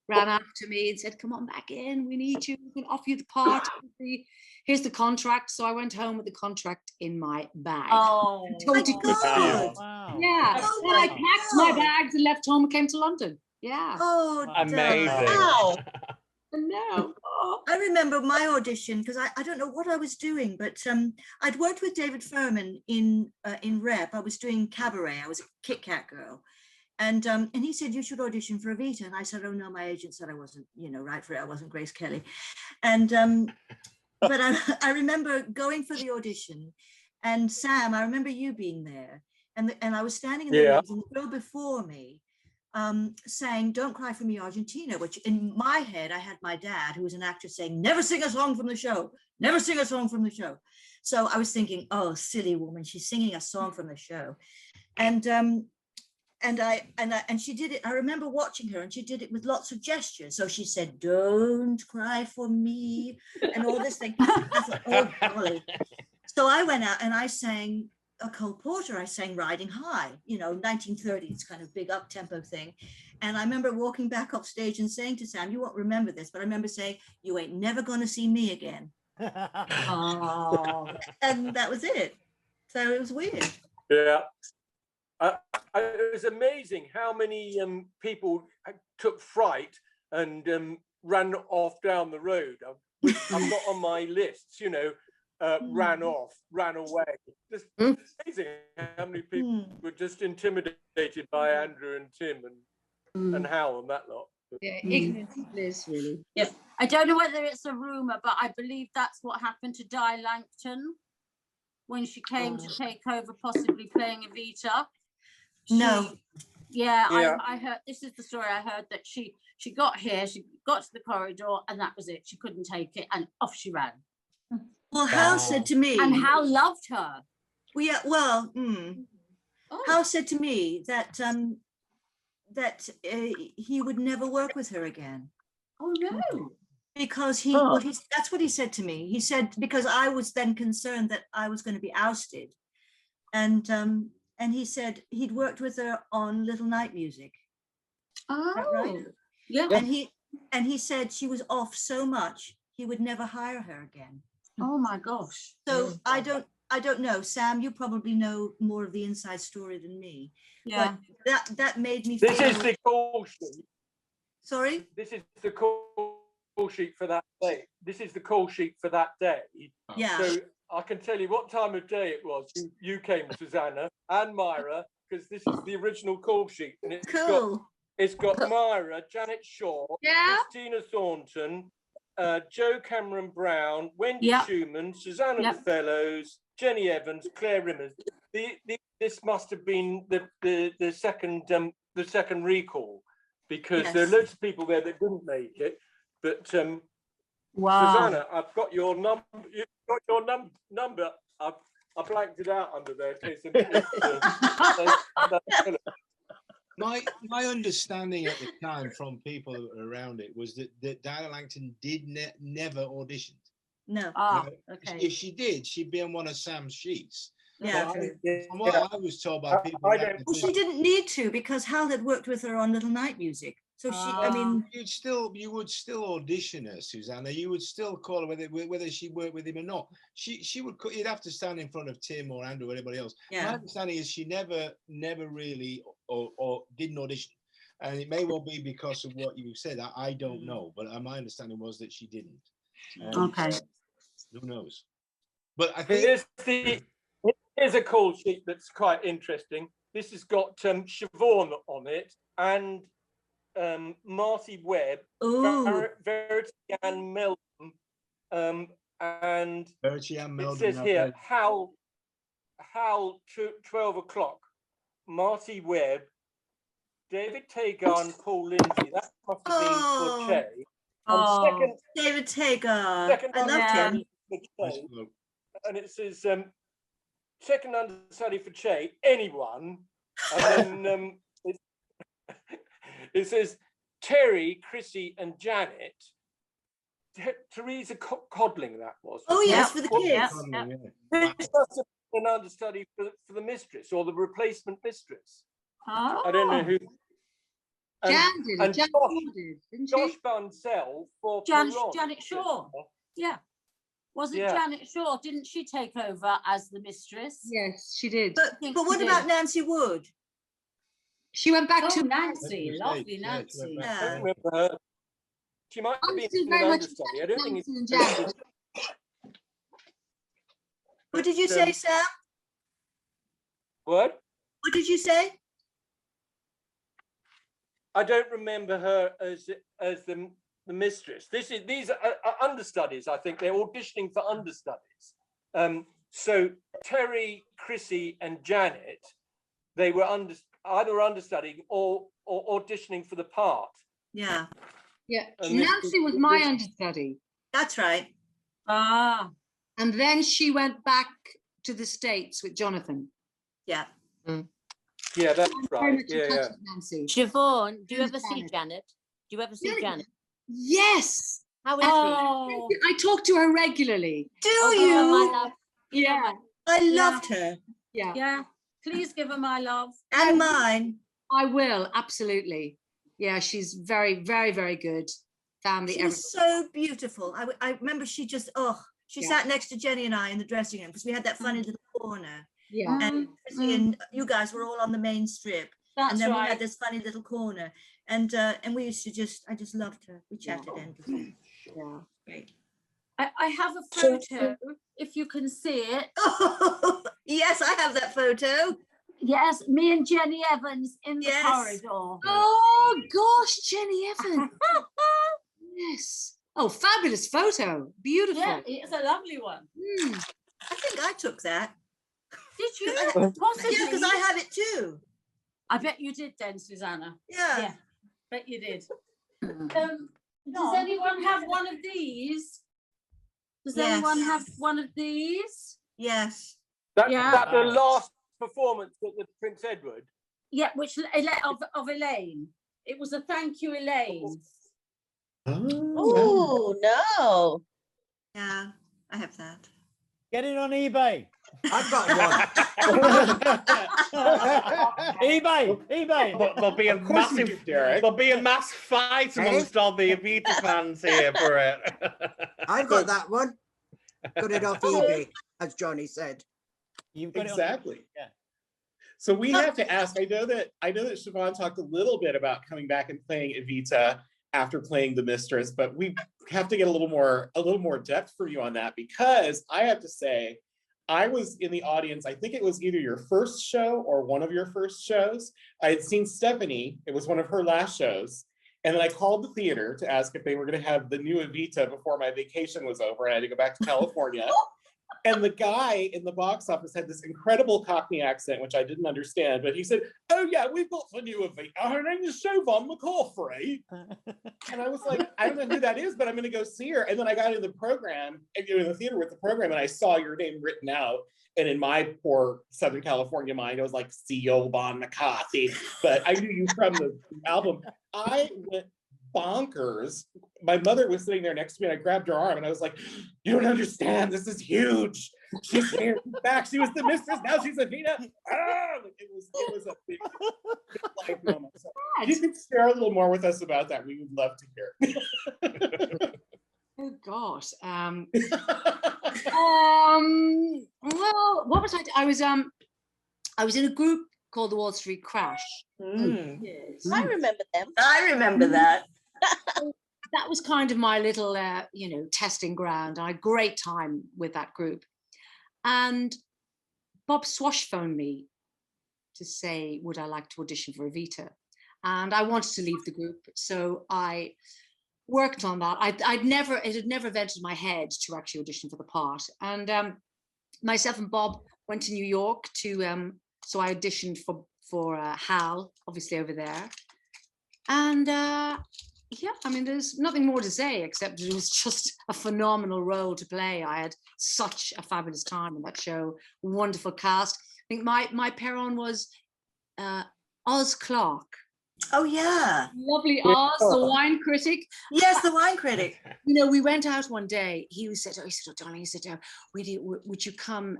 ran after me and said, "Come on back in, we need you, we can offer you the part. Here's the contract." So I went home with the contract in my bag. Oh, my God. Wow. Yeah. Oh, and I packed my bags and left home and came to London. Yeah. Oh, amazing. Wow. No. I remember my audition because I don't know what I was doing, but I'd worked with David Furman in Rep. I was doing cabaret. I was a Kit Kat girl, and he said, "You should audition for Evita." And I said, "Oh no, my agent said I wasn't, right for it. I wasn't Grace Kelly." And but I remember going for the audition, and Sam, I remember you being there, and I was standing in the wings, and the girl before me saying, "Don't cry for me, Argentina," which in my head, I had my dad, who was an actor, saying, "Never sing a song from the show, never sing a song from the show." So I was thinking, "Oh, silly woman, she's singing a song from the show." And she did it. I remember watching her, and she did it with lots of gestures. So she said, "Don't cry for me," and all this thing. I thought, oh, golly. So I went out and I sang a Cole Porter. I sang "Riding High," 1930s kind of big up tempo thing. And I remember walking back off stage and saying to Sam, you won't remember this, but I remember saying, you ain't never going to see me again. Oh. And that was it. So it was weird. Yeah. It was amazing how many people took fright and ran off down the road. I'm not on my lists, you know, ran off, ran away. Just amazing how many people were just intimidated by Andrew and Tim and Hal and that lot. Yeah, ignorance is bliss, really. Yeah, I don't know whether it's a rumor, but I believe that's what happened to Di Langton when she came to take over, possibly playing Evita. Yeah, I heard, this is the story I heard, that she got here, she got to the corridor, and that was it. She couldn't take it, and off she ran. Well, Hal said to me, and Hal loved her. Well, yeah, well, Hal said to me that he would never work with her again. Oh no! Because that's what he said to me. He said, because I was then concerned that I was going to be ousted, and he said he'd worked with her on Little Night Music. Oh, right? Yeah. And he said she was off so much he would never hire her again. Oh my gosh! So I don't know, Sam. You probably know more of the inside story than me. Yeah. But that made me. This is the call sheet. Sorry. This is the call sheet for that day. This is the call sheet for that day. Yeah. So I can tell you what time of day it was. You came, Susannah and Myra, because this is the original call sheet, and it's got Myra, Janet Shaw, Christina Thornton, Joe Cameron Brown, Wendy Schumann, Susannah Fellowes, Jenny Evans, Claire Rimmers. This must have been the second recall, because there are loads of people there that didn't make it. But Susannah, I've got your number. You've got your number. I blanked it out under there. My understanding at the time from people around it was that Diana Langton did never auditioned. No. Okay. If she did, she'd be on one of Sam's sheets. Yeah. From what I was told by people. Well, she didn't need to, because Hal had worked with her on Little Night Music. So she, I mean, you would still audition her, Susannah. You would still call her whether she worked with him or not. She would. You'd have to stand in front of Tim or Andrew or anybody else. Yeah. My understanding is she never really or didn't audition, and it may well be because of what you said. I don't know, but my understanding was that she didn't. Okay. Who knows? But I think here's a call sheet that's quite interesting. This has got Siobhan on it and Marty Webb, Verity Ann Meldon, and Verity Ann Meldon, it says here Hal 12 o'clock, Marty Webb, David Tagar and Paul Lindsey. That must have been for Che. And David Tagar. I loved him. And it says second understudy for Che, anyone. And then it says Terry, Chrissy, and Janet. Teresa Codling, that was. Oh yes, for the kids. This must have been an understudy for the mistress or the replacement mistress. Oh. I don't know who. Jan did it. Jan did, didn't she? Josh Bunsell for Janet Shaw. Yeah. Was it Janet Shaw? Didn't she take over as the mistress? Yes, she did. But what about Nancy Wood? She went back to Nancy. Lovely Nancy. I don't remember her. She might have been an understudy. I don't think it's. What did you say, Sam? What? What did you say? I don't remember her as the mistress. These are understudies. I think they're auditioning for understudies. So Terry, Chrissy, and Janet, they were either understudying or auditioning for the part. Yeah. Yeah. Nancy was my understudy. That's right. And then she went back to the States with Jonathan. Yeah. Yeah, that's right. Yeah. Siobhan, do you ever see Janet? Do you ever see Janet? Yes. How is she? I talk to her regularly. Do you? My love. Yeah. I loved her. Yeah. Yeah. Please give her my love. And mine. I will, absolutely. Yeah, she's very, very, very good. Family. She was so beautiful. I remember she just, she Yeah. sat next to Jenny and I in the dressing room because we had that funny little corner. Yeah. And Chrissy and you guys were all on the main strip. That's and then we right. had this funny little corner. And we used to I just loved her. We chatted endlessly. Yeah. Great. I have a photo, if you can see it. Yes, I have that photo. Yes, me and Jenny Evans in the Yes. corridor. Oh gosh, Jenny Evans. Yes. Oh, fabulous photo. Beautiful. Yeah, it's a lovely one. I think I took that. Did you? Possibly. Yeah, because I have it too. I bet you did then, Susanna. Yeah. Bet you did. Does anyone have one of these? Does anyone have one of these? Yes. That the last performance at the Prince Edward. Yeah, which of Elaine. It was a thank you, Elaine. Oh no. Yeah, I have that. Get it on eBay. I've got one. eBay. There'll be a massive, there'll be a mass fight amongst all the Evita fans here for it. I've got that one. Got it off eBay, as Johnny said. You've got Exactly. It on, yeah. So we have to ask. I know that Siobhan talked a little bit about coming back and playing Evita after playing the Mistress, but we have to get a little more depth for you on that, because I have to say, I was in the audience. I think it was either your first show or one of your first shows. I had seen Stephanie. It was one of her last shows. And then I called the theater to ask if they were going to have the new Evita before my vacation was over. I had to go back to California. And the guy in the box office had this incredible Cockney accent, which I didn't understand. But he said, "Oh yeah, we've got the new Evita. Her name is Siobhan McCarthy." And I was like, "I don't know who that is, but I'm going to go see her." And then I got in the program, in the theater with the program, and I saw your name written out. And in my poor Southern California mind, I was like, Siobhan McCarthy. But I knew you from the album. I went bonkers. My mother was sitting there next to me, and I grabbed her arm, and I was like, "You don't understand. This is huge. She's here. Back. She was the Mistress. Now she's Evita." It was a big life moment. So if you could share a little more with us about that, we would love to hear. Oh gosh. Well, what was I was in a group called the Wall Street Crash. Yes. I remember them. I remember that. That was kind of my little, testing ground. I had a great time with that group. And Bob Swash phoned me to say, would I like to audition for Evita? And I wanted to leave the group. So I worked on that. It had never entered my head to actually audition for the part. And myself and Bob went to New York so I auditioned for Hal, obviously over there. And there's nothing more to say except it was just a phenomenal role to play. I had such a fabulous time in that show. Wonderful cast. I think my Perron was Oz Clark. Oh yeah, lovely Oz, the wine critic. Yes, the wine critic. We went out one day. He said, "Oh, darling," he said, would you come?"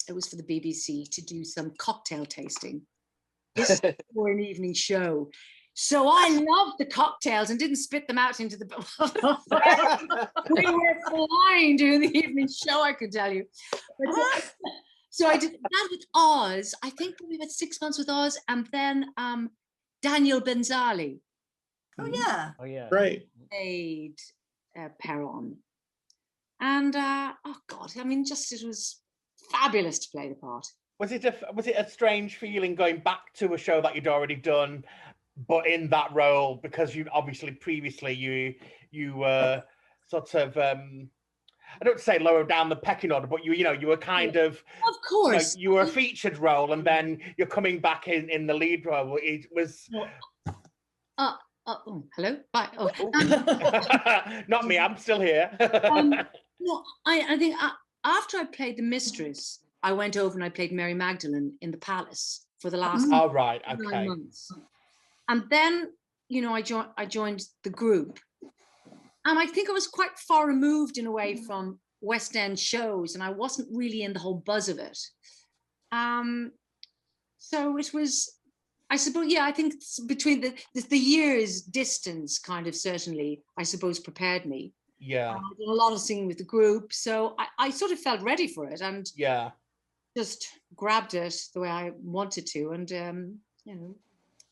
It was for the BBC to do some cocktail tasting. This is for an evening show. So I loved the cocktails and didn't spit them out into the. We were flying during the evening show, I can tell you. But, so I did that with Oz. I think we had 6 months with Oz, and then Daniel Benzali. Oh yeah. Oh yeah. Right. Played Perron. And oh God, it was fabulous to play the part. Was it a strange feeling going back to a show that you'd already done, but in that role, because you obviously previously you were sort of I don't say lower down the pecking order, but you were kind of course you were a featured role, and then you're coming back in the lead role. It was hello, bye. Not me, I'm still here. No, I think after I played the Mistress, I went over and I played Mary Magdalene in the Palace for the last 9 months. And then, I joined the group. And I think I was quite far removed in a way from West End shows, and I wasn't really in the whole buzz of it. So it was I suppose, yeah, I think it's between the years distance kind of certainly, I suppose, prepared me. Yeah. I did a lot of singing with the group, so I sort of felt ready for it and yeah, just grabbed it the way I wanted to. And, you know,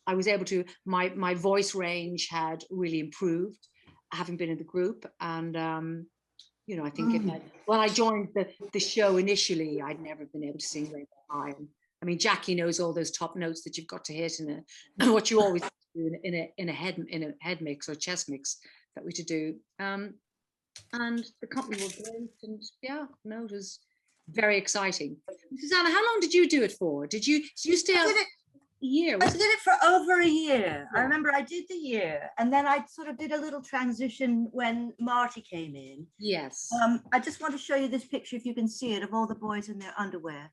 I was able to, my voice range had really improved having been in the group. And, you know, I think when I joined the show initially, I'd never been able to sing very high. I mean, Jacqui knows all those top notes that you've got to hit in what you always do in a head mix or chest mix that we to do. And the company were great, and yeah, no, it was very exciting. Susannah, how long did you do it for? Did you stay out a year? I did it for over a year. I remember I did the year, and then I sort of did a little transition when Marty came in. Yes. I just want to show you this picture, if you can see it, of all the boys in their underwear.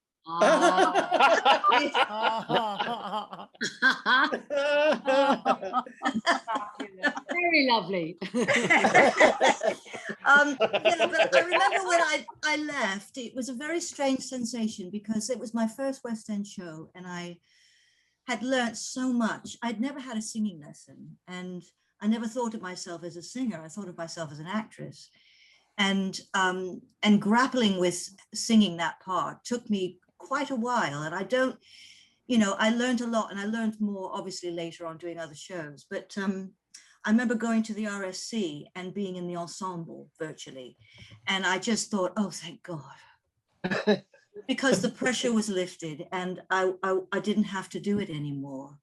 Very lovely. You know, but I remember when I left, it was a very strange sensation because it was my first West End show, and I had learnt so much. I'd never had a singing lesson, and I never thought of myself as a singer. I thought of myself as an actress, and grappling with singing that part took me quite a while. And I don't, you know, I learned a lot, and I learned more obviously later on doing other shows. But I remember going to the RSC and being in the ensemble virtually, and I just thought, oh, thank God. Because the pressure was lifted, and I didn't have to do it anymore.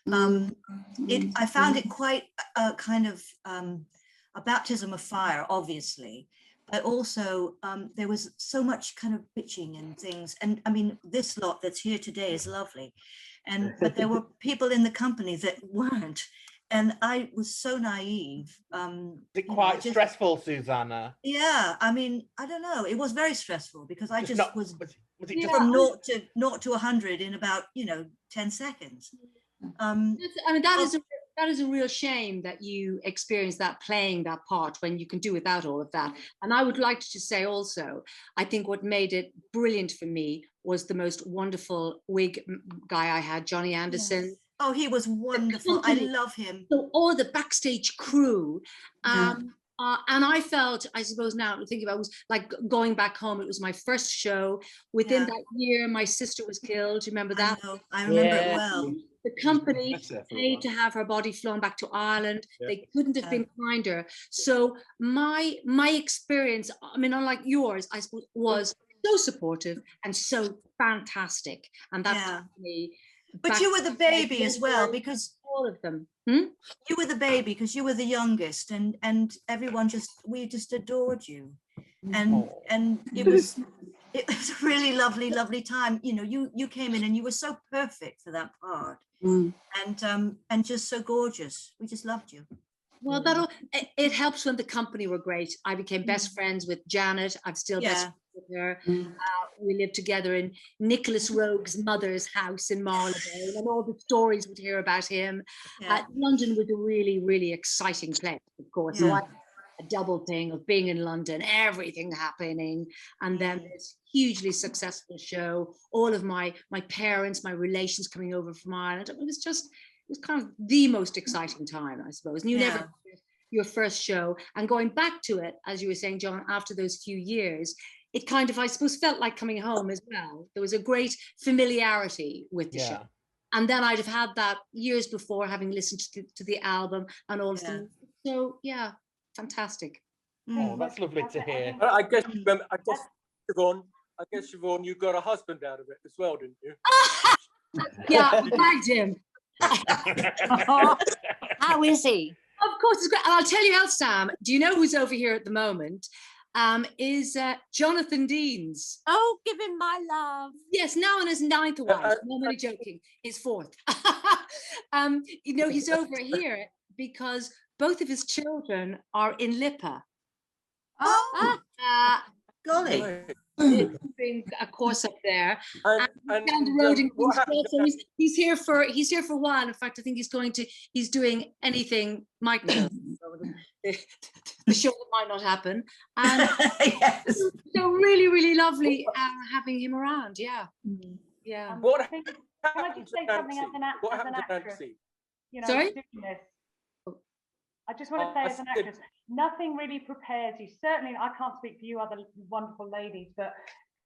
I found it quite a kind of a baptism of fire, obviously, but also there was so much kind of bitching and things. And I mean, this lot that's here today is lovely, but there were people in the company that weren't. And I was so naive. Is it quite stressful, Susannah? Yeah, I mean, I don't know. It was very stressful because I just was it just from 0 to 100 in about 10 seconds. I mean, that is a real shame that you experienced that playing that part when you can do without all of that. And I would like to say also, I think what made it brilliant for me was the most wonderful wig guy I had, Johnny Anderson. Yes. Oh, he was wonderful. I love him. So all the backstage crew. And I felt, I suppose now thinking about it, was like going back home. It was my first show. Within that year, my sister was killed. Do you remember that? I remember it well. The company paid to have her body flown back to Ireland. They couldn't have been kinder. So my experience, I mean, unlike yours, I suppose, was so supportive and so fantastic. And that took me. But you were the baby as well, because all of them. You were the baby because you were the youngest, and everyone we just adored you, and it was a really lovely time. You know, you came in and you were so perfect for that part, and just so gorgeous. We just loved you. Well, it helps when the company were great. I became best friends with Janet. I'm still best friends with her. We lived together in Nicholas Rogue's mother's house in Marylebone, and all the stories we'd hear about him. London was a really, really exciting place, of course. So I had a double thing of being in London, everything happening, and then this hugely successful show. All of my parents, my relations coming over from Ireland. It was kind of the most exciting time, I suppose. And you never your first show, and going back to it, as you were saying, John, after those few years, it kind of, I suppose, felt like coming home as well. There was a great familiarity with the show. And then I'd have had that years before, having listened to the album and all of them. So yeah, fantastic. Oh, that's lovely to hear. I guess Siobhan, you got a husband out of it as well, didn't you? Yeah, I bagged him. How is he? Of course, it's great. And I'll tell you else, Sam, do you know who's over here at the moment? Is Jonathan Deans. Oh, give him my love. Yes, now on his 9th wife. No, I'm only joking. His 4th. You know, he's over here because both of his children are in Lipa. Oh, golly. Doing a course up there, and down the road in so he's here for 1. In fact, I think he's doing anything might not the show that might not happen, and so really lovely having him around. Yeah. What Can I just say something as an actress? You know, Sorry? doing this. I just want to say as an actress, nothing really prepares you. Certainly, I can't speak for you other wonderful ladies, but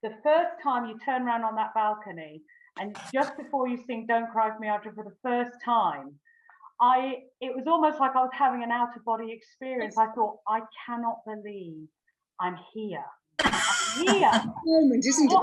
the first time you turn around on that balcony and just before you sing Don't Cry For Me After for the first time, it was almost like I was having an out-of-body experience. I thought, I cannot believe I'm here. I'm here. Moment, isn't it?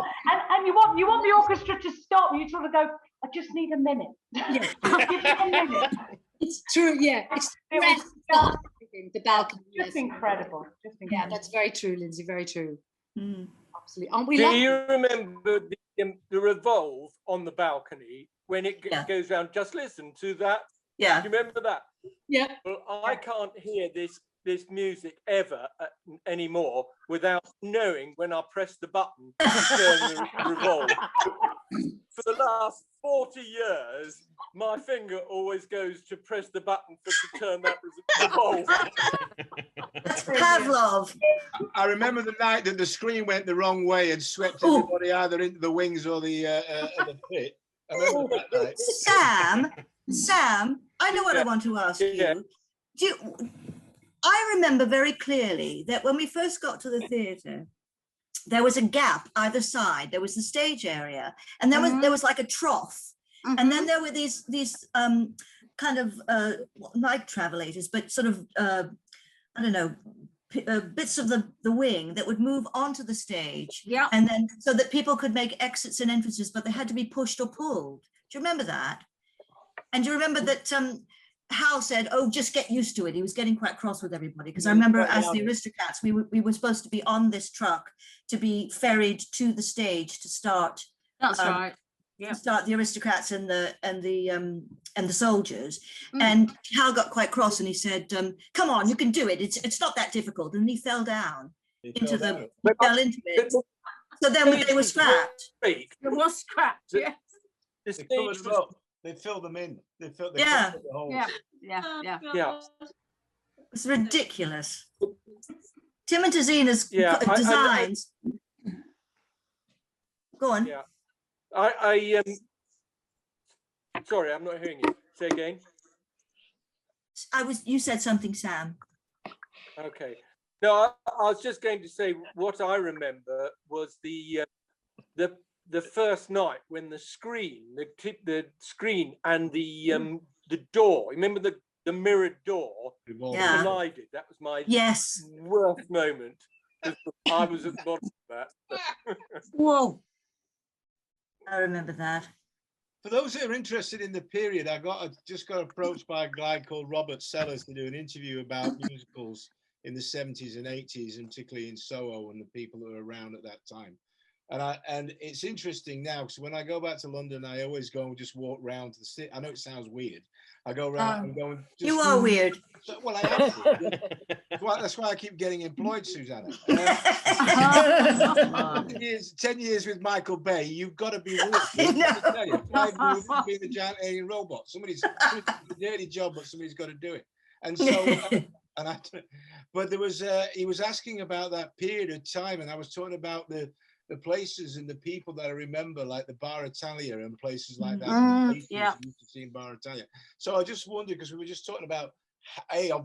And you want the orchestra to stop. You sort of go, I just need a minute. Yeah. Give me a minute. It's true, yeah. It's the balcony. Just incredible. Just incredible. Yeah, that's very true, Lindsay. Very true. Absolutely. Aren't we Do lucky? you remember the revolve on the balcony when it goes round? Just listen to that. Yeah. Do you remember that? Yeah. Well, I can't hear this music ever anymore without knowing when I press the button to turn the revolve. For the last 40 years, my finger always goes to press the button to turn that revolve. That's Pavlov. I remember the night that the screen went the wrong way and swept everybody either into the wings or the pit. I remember that night. Sam, I know what I want to ask you. I remember very clearly that when we first got to the theatre, there was a gap either side. There was the stage area, and there was like a trough, and then there were these kind of not travelators, but sort of I don't know, bits of the wing that would move onto the stage, and then so that people could make exits and entrances, but they had to be pushed or pulled. Do you remember that? And do you remember that Hal said, "Oh, just get used to it." He was getting quite cross with everybody because I remember as the Aristocrats, we were supposed to be on this truck to be ferried to the stage to start. That's right. Yeah. To start the Aristocrats and the soldiers. And Hal got quite cross and he said, "Come on, you can do it. It's not that difficult." And he fell down into it. So then they were scrapped. It was scrapped. Yeah. They filled them in. They filled the holes. Yeah. It's ridiculous. Tim and Tazina's designs. Go on. Yeah. Sorry, I'm not hearing you. Say again. You said something, Sam. Okay. No, I was just going to say what I remember was the first night when the screen and the door. Remember the mirrored door collided. That was my worst moment. I was at the bottom of that. Whoa! I remember that. For those who are interested in the period, I just got approached by a guy called Robert Sellers to do an interview about musicals in the 70s and 80s, and particularly in Soho and the people that were around at that time. And it's interesting now because when I go back to London, I always go and just walk round to the city. I know it sounds weird. I go around and go and just, you are weird. Well, I am. That's why I keep getting employed, Susannah. 10 years with Michael Bay, you've got to be weird. 5 years being the giant alien robot. Somebody's a dirty job, but somebody's got to do it. And so, but there was he was asking about that period of time, and I was talking about the places and the people that I remember, like the Bar Italia and places like that. Yeah. Used to see in Bar Italia. So I just wondered, because we were just talking about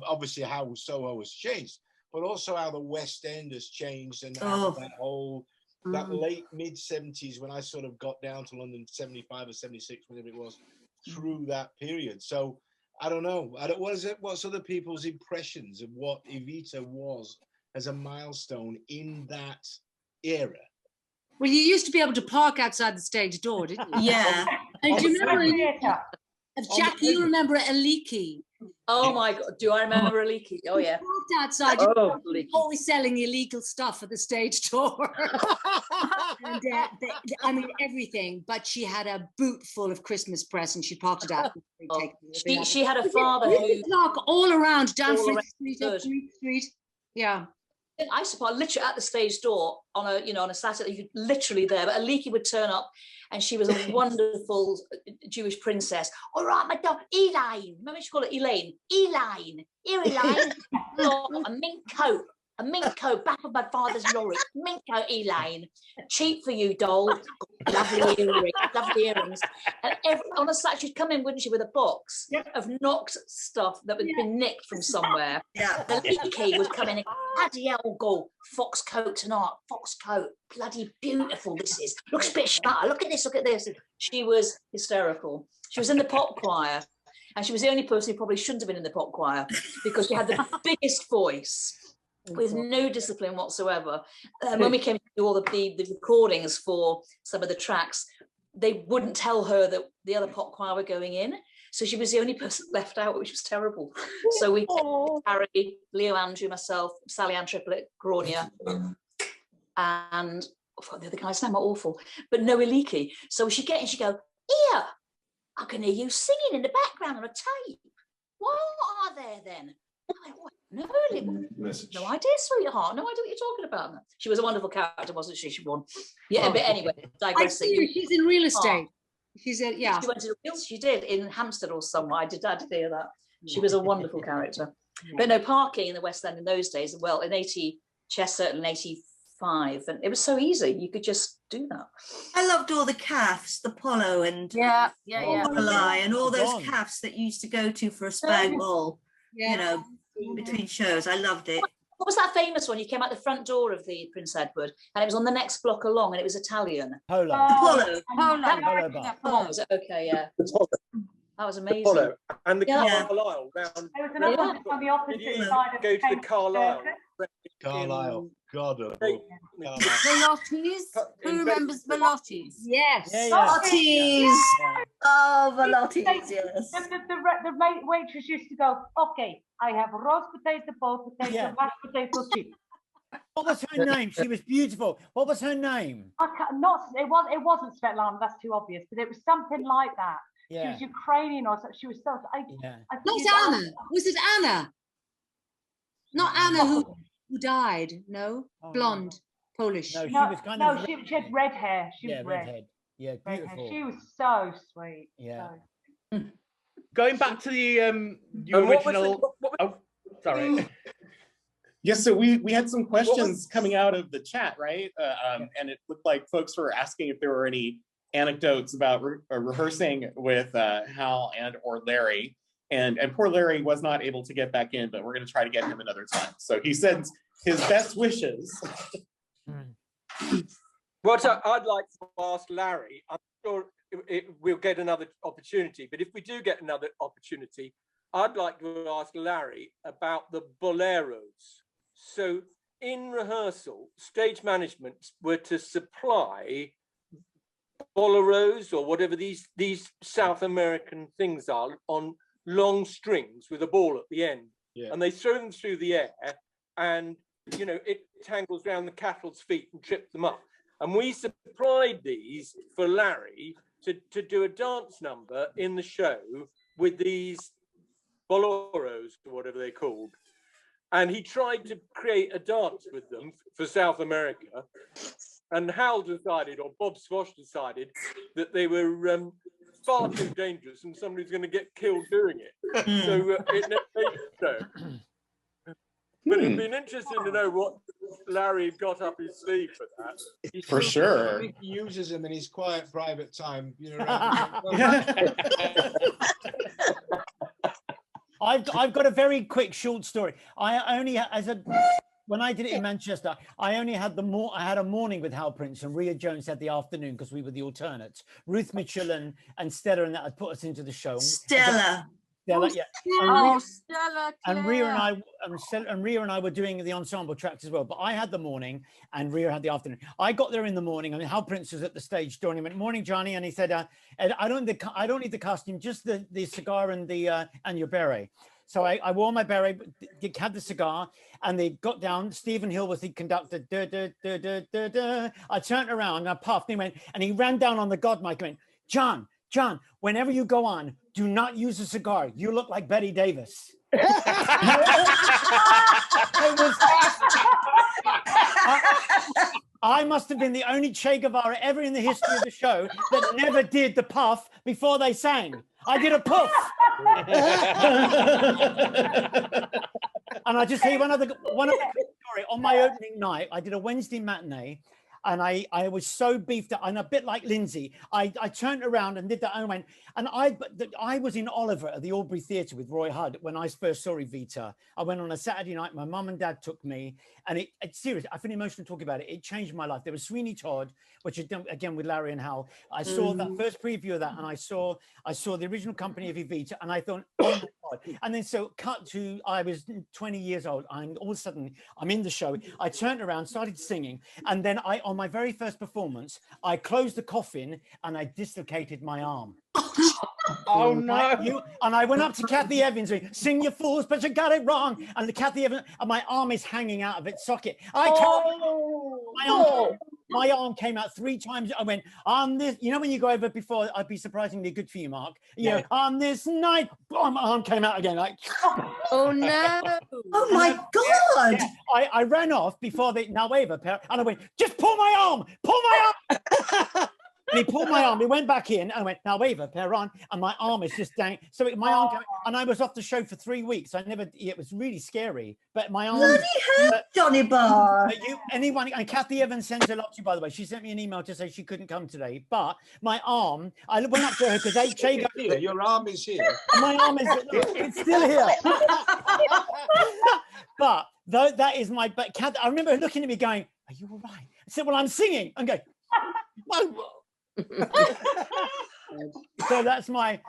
obviously how Soho has changed, but also how the West End has changed, and how that whole that late mid 70s when I sort of got down to London, 75 or 76, whatever it was, through that period. So I don't know. What's other people's impressions of what Evita was as a milestone in that era? Well, you used to be able to park outside the stage door, didn't you? Yeah. And do you remember Jacqui? You remember Aliki? Oh my God! Do I remember Aliki? Oh yeah. Parked outside, always selling illegal stuff at the stage door. And I mean everything. But she had a boot full of Christmas presents. She parked it out. She had a father who park all around down Fleet Street, up Fleet Street. Yeah. I used to park literally at the stage door on a Saturday. You could literally there, but Aliki would turn up, and she was a wonderful Jewish princess. All right, madam, Elaine. Remember she called it Elaine. Elaine, here, Elaine. A mink coat. A mink coat, back of my father's lorry. Mink coat, Elaine. Cheap for you, doll. Lovely earrings. And on a Saturday, she'd come in, wouldn't she, with a box of knocked stuff that had been nicked from somewhere. Yeah. The leaky would come in and, bloody hell, go, fox coat tonight, fox coat. Bloody beautiful this is. Looks a bit shutter. Look at this, look at this. She was hysterical. She was in the pop choir. And she was the only person who probably shouldn't have been in the pop choir because she had the biggest voice with no discipline whatsoever. When we came to do all the recordings for some of the tracks, they wouldn't tell her that the other pop choir were going in. So she was the only person left out, which was terrible. So we Harry, Leo Andrew, myself, Sally Ann Triplett, Grania, and the other guy's name are awful, but no Iliki. So she'd get in, she'd go, here, I can hear you singing in the background on a tape. What are there then? I went, no idea, sweetheart. No idea what you're talking about. She was a wonderful character, wasn't she? She won. Yeah, but anyway, digressing. I see, she's in real estate. She's in, yeah. She went to she did in Hampstead or somewhere. I did hear that. She was a wonderful character. But no, parking in the West End in those days, well, in Chester in 85, and it was so easy. You could just do that. I loved all the calves, the polo and and all those calves that you used to go to for a spag bol. You know, between shows. I loved it. What was that famous one? You came out the front door of the Prince Edward, and it was on the next block along, and it was Italian. Polo. Polo. Polo. Was it? Okay, yeah. That was amazing. The Polo and the Carlisle round. There was another one on the opposite side of go to the Carlisle. Carlisle. God. Velottis. Who remembers Velottis? Yes. Velottis. Oh, Velottis, yes. The waitress used to go, okay, I have roast potato, boiled potato, mashed potato chip. What was her name? She was beautiful. What was her name? It wasn't Svetlana, that's too obvious, but it was something like that. Yeah. She was Ukrainian or something. She was so. Not Anna. Was it Anna? Not Anna who died. No, blonde, Polish. No, she was kind of. She had red hair. She was red. Redhead. Yeah, beautiful. She was so sweet. Yeah. So. Going back to the original. Sorry. Yes, so we had some questions coming out of the chat, right? And it looked like folks were asking if there were any anecdotes about rehearsing with Hal and or Larry, and poor Larry was not able to get back in, but we're going to try to get him another time. So he sends his best wishes. What I'd like to ask Larry, I'm sure we'll get another opportunity, but if we do get another opportunity, I'd like to ask Larry about the boleros. So in rehearsal, stage management were to supply boleros or whatever these South American things are on long strings with a ball at the end, and they throw them through the air, and you know it tangles around the cattle's feet and trips them up. And we supplied these for Larry to do a dance number in the show with these boleros or whatever they're called. And he tried to create a dance with them for South America. And Hal decided, or Bob Squash decided, that they were far too dangerous and somebody's going to get killed doing it. So it never made it so. But it'd been interesting to know what Larry got up his sleeve for that. For sure. He uses them in his quiet private time. You know, I've got a very quick short story. When I did it in Manchester, I only had I had a morning with Hal Prince, and Rhea Jones had the afternoon because we were the alternates. Ruth Mitchell and Stella and that had put us into the show. Stella, yeah. Stella, and Rhea and I were doing the ensemble tracks as well. But I had the morning, and Rhea had the afternoon. I got there in the morning, and Hal Prince was at the stage joining me. Morning, Johnny, and he said, "I don't need the costume, just the cigar and your beret." So I wore my beret, had the cigar, and they got down. Stephen Hill was the conductor. I turned around and I puffed. And he ran down on the God mic and went, John, whenever you go on, do not use a cigar. You look like Betty Davis. I must have been the only Che Guevara ever in the history of the show that never did the puff before they sang. I did a puff. And I just hear one of the story. On my opening night, I did a Wednesday matinee. And I was so beefed up, and a bit like Lindsey, I turned around and did that and went, and I was in Oliver at the Albury Theatre with Roy Hudd when I first saw Evita. I went on a Saturday night, my mum and dad took me, and it's serious, I feel emotional talking about it. It changed my life. There was Sweeney Todd, which I'd done again with Larry and Hal. I saw that first preview of that, and I saw the original company of Evita, and I thought, oh my God. And then so cut to, I was 20 years old, and all of a sudden I'm in the show. I turned around, started singing, and then on my very first performance, I closed the coffin and I dislocated my arm. Oh no! And I went up to Kathy Evans, sing your fools, but you got it wrong. And the Kathy Evans, and my arm is hanging out of its socket. My arm came out 3 times. I went, on this, you know, when you go over before, I'd be surprisingly good for you, Mark. You know, on this night, my arm came out again. Like, oh no! Oh my God! Yeah, I ran off before the Nueva pair, and I went, just pull my arm, pull my arm. And he pulled my arm, he went back in, and I went, Nueva pair on, and my arm is just down. So my arm, and I was off the show for 3 weeks. It was really scary. But my arm. Bloody hell, Johnny Barr. Anyone, and Kathy Evans sends a lot to you, by the way. She sent me an email to say she couldn't come today. But my arm, I went up to her because your arm is here. My arm is, it's still here. But though that is my, but Kathy, I remember her looking at me going, are you all right? I said, well, I'm singing. I'm going, so that's my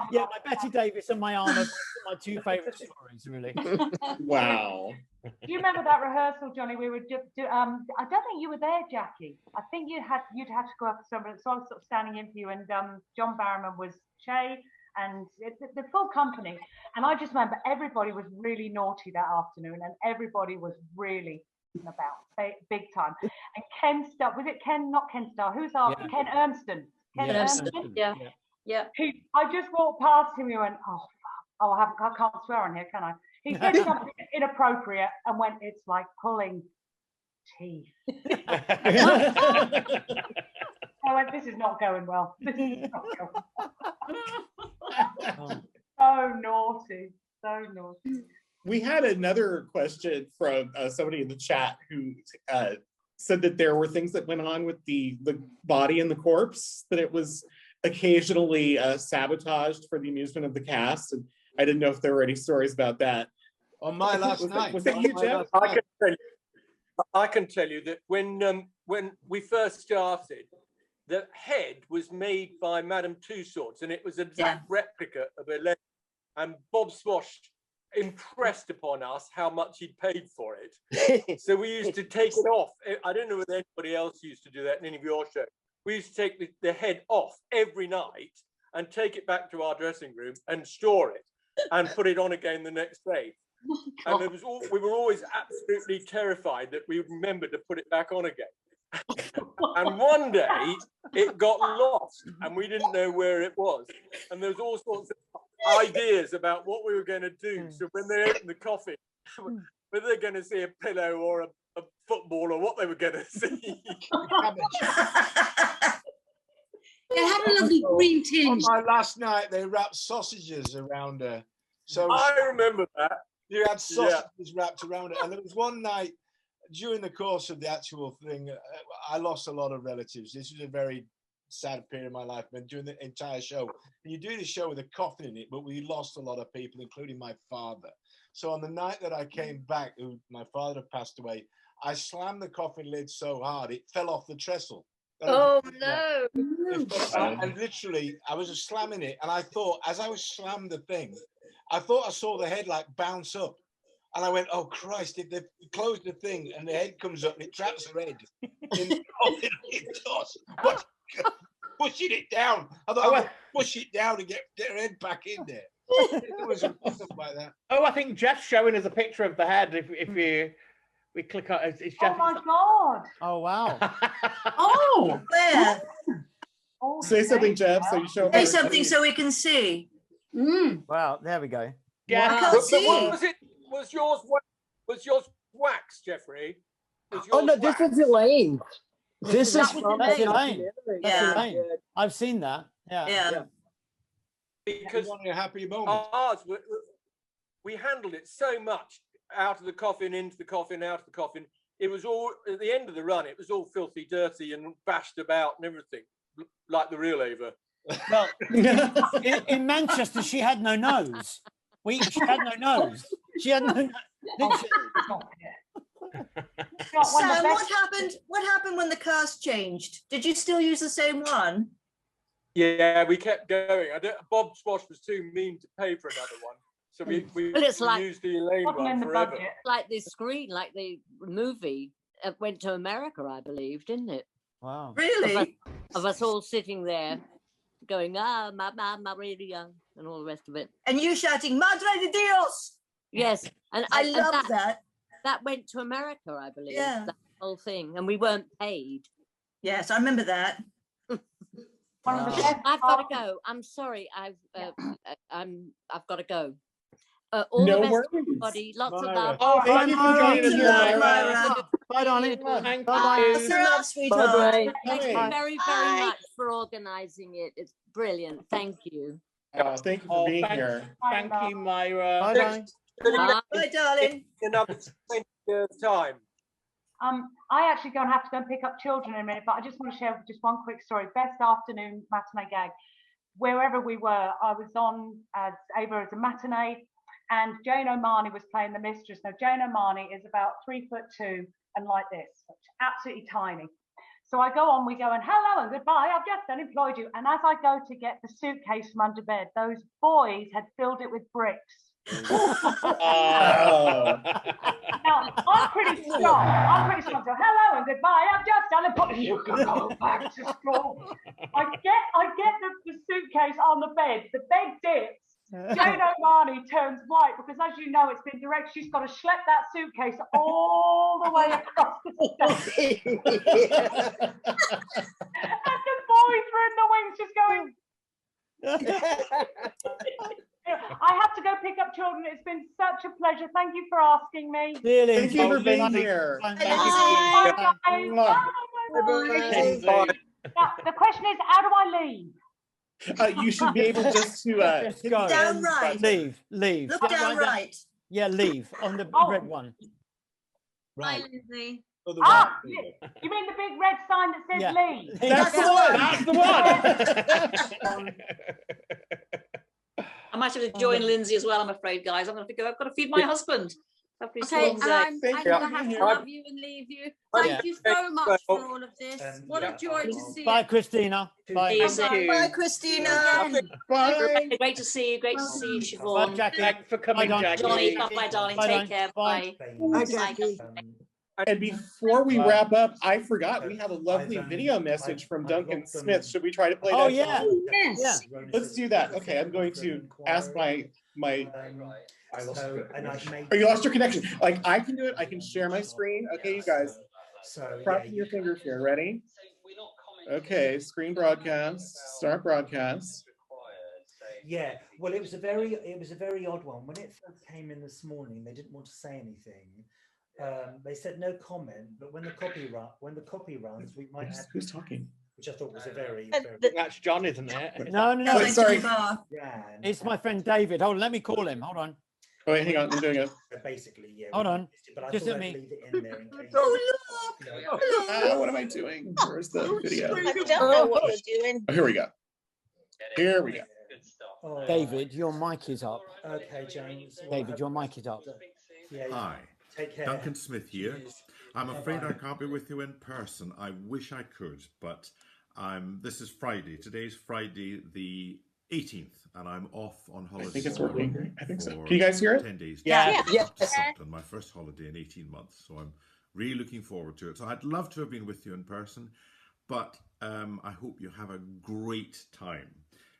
Betty Davis and my arm are my 2 favorite stories, really. Wow. Do you remember that rehearsal, Johnny? We were just I don't think you were there, Jacqui. I think you'd have to go up to somebody, so I was sort of standing in for you, and John Barrowman was Shay and the full company. And I just remember everybody was really naughty that afternoon, and everybody was really about big time. And Ken Starr, was it Ken? Not Ken Starr. Who's our Ken Ernston? Ken Ernston. Yeah. I just walked past him and went, I can't swear on here, can I? He said something inappropriate and went, it's like pulling teeth. I went, this is not going well. This is not going well. So naughty. So naughty. We had another question from somebody in the chat who said that there were things that went on with the body and the corpse, that it was occasionally sabotaged for the amusement of the cast. And I didn't know if there were any stories about that. On my last night. Was that you, Jeff? I can tell you that when we first started, the head was made by Madame Tussauds, and it was an exact replica of a leg. And Bob Swash impressed upon us how much he'd paid for it. So we used to take it off. I don't know whether anybody else used to do that in any of your shows. We used to take the head off every night and take it back to our dressing room and store it and put it on again the next day. And we were always absolutely terrified that we would remember to put it back on again. And one day it got lost and we didn't know where it was. And there was all sorts of ideas about what we were going to do. So when they opened the coffin, whether they're going to see a pillow or a football or what they were going to see. It had a lovely green tinge. On my last night, they wrapped sausages around her. So I remember that. You had sausages wrapped around it. And there was one night during the course of the actual thing, I lost a lot of relatives. This was a very sad period of my life, but during the entire show. And you do the show with a coffin in it, but we lost a lot of people, including my father. So on the night that I came back, my father had passed away, I slammed the coffin lid so hard, it fell off the trestle. Oh no! And literally, I was just slamming it, and I thought, as I was slamming the thing, I thought I saw the head like bounce up, and I went, "Oh Christ!" If they close the thing and the head comes up and it traps her head in the coffin, it does. But pushing it down, I thought I would push it down and get her head back in there. It was something like that. Oh, I think Jeff's showing us a picture of the head. If we click on, it's Jeff. Oh my God! Oh wow! Oh, where? Oh, say something, Jeff. So you show. Say something so we can see. Wow, there we go. Yeah, I can't see. Was yours wax, Jeffrey? Oh no, this is Elaine. This is from Elaine. Yeah. Elaine. I've seen that. Yeah. Because a happy moment. Ours, we handled it so much, out of the coffin, into the coffin, out of the coffin. it was all at the end of the run. It was all filthy, dirty, and bashed about and everything, like the real Ava. Well, in Manchester, she had no nose. She had no nose. She had no. Sam, what happened? What happened when the cast changed? Did you still use the same one? Yeah, we kept going. Bob Swash was too mean to pay for another one, so we Well, it's like used the Elaine one forever. Like the screen, like the movie went to America, I believe, didn't it? Wow. Really? Of us all sitting there going, Maria, and all the rest of it. And you shouting, Madre de Dios! Yes. And I love that. That went to America, I believe. Yeah. That whole thing. And we weren't paid. Yes, I remember that. I've got to go. I'm sorry. I've got to go. All the best, everybody. Lots of love. Oh, thank you for joining us, Myra. Bye, darling. Thank Bye. you. Love, sweetheart. Thank you very, very much for organising it. It's brilliant. Thank you. Oh, thank you for being here. Thank you, Myra. Bye. Bye, darling. Another time. I actually have to go and pick up children in a minute, but I just want to share just one quick story. Best afternoon matinee gag. Wherever we were, I was on as Ava as a matinee, and Jane O'Mahony was playing the mistress. Now, Jane O'Mahony is about 3'2" and like this, absolutely tiny. So I go on, we go and hello and goodbye, I've just unemployed you. And as I go to get the suitcase from under bed, those boys had filled it with bricks. Now, I'm pretty strong. So hello and goodbye, I've just unemployed you. You can go back to school. I get the suitcase on the bed. The bed dips. Jane O'Mahony turns white because, as you know, it's been direct. She's got to schlep that suitcase all the way across the stage. And the boys were in the wings just going. I have to go pick up children. It's been such a pleasure. Thank you for asking me. Really? Thank you for being here. Bye. The question is, how do I leave? You should be able just to go. Down right. Leave. Look down right. Yeah, leave on the red one. Bye, Lindsay. You mean the big red sign that says leave? That's the one. I might have to join Lindsay as well, I'm afraid, guys. I'm going to go. I've got to feed my husband. Okay, and I'm going to have to love you and leave you. Thank you so much for all of this. What a joy to see you. Bye, Christina. Bye. Bye, Christina. Bye. Great to see you. Great to see you, Siobhan. Bye, Jacqui. Thanks for coming, Jacqui. Johnny, bye, darling. Take care. Bye. Bye, Jacqui. And before we wrap up, I forgot we have a lovely video message from Duncan Smith. Should we try to play that? Oh, yeah. Yes. Yeah. Let's do that. Okay, I'm going to ask my Or you lost your connection. Like, I can do it. I can share my screen. Okay, you guys. Crossing your fingers here. Ready? Okay, screen broadcast. Start broadcast. Yeah, well, it was a very odd one. When it first came in this morning, they didn't want to say anything. They said no comment, but when the copy runs, we might have. Who's talking? Which I thought was a very. That's John, isn't it? No. Wait, sorry. It's my friend David. Hold on, let me call him. Hold on. Oh, wait, hang on. I'm doing it. Basically, yeah. Hold on. But I Just thought let I'd me. leave it in there in case. What am I doing? Where's the video? I don't know what you're doing. Oh, here we go. Here we go. Oh, David, your mic is up. Okay, James. David, your mic is up. Hi. Take care. Duncan Smith here. I'm afraid I can't be with you in person. I wish I could, but this is Friday. Today's Friday the 18th, and I'm off on holiday. I think it's working. I think so. Can you guys hear it? 10 days. Yeah. To Thornton, my first holiday in 18 months. So I'm really looking forward to it. So I'd love to have been with you in person, but I hope you have a great time.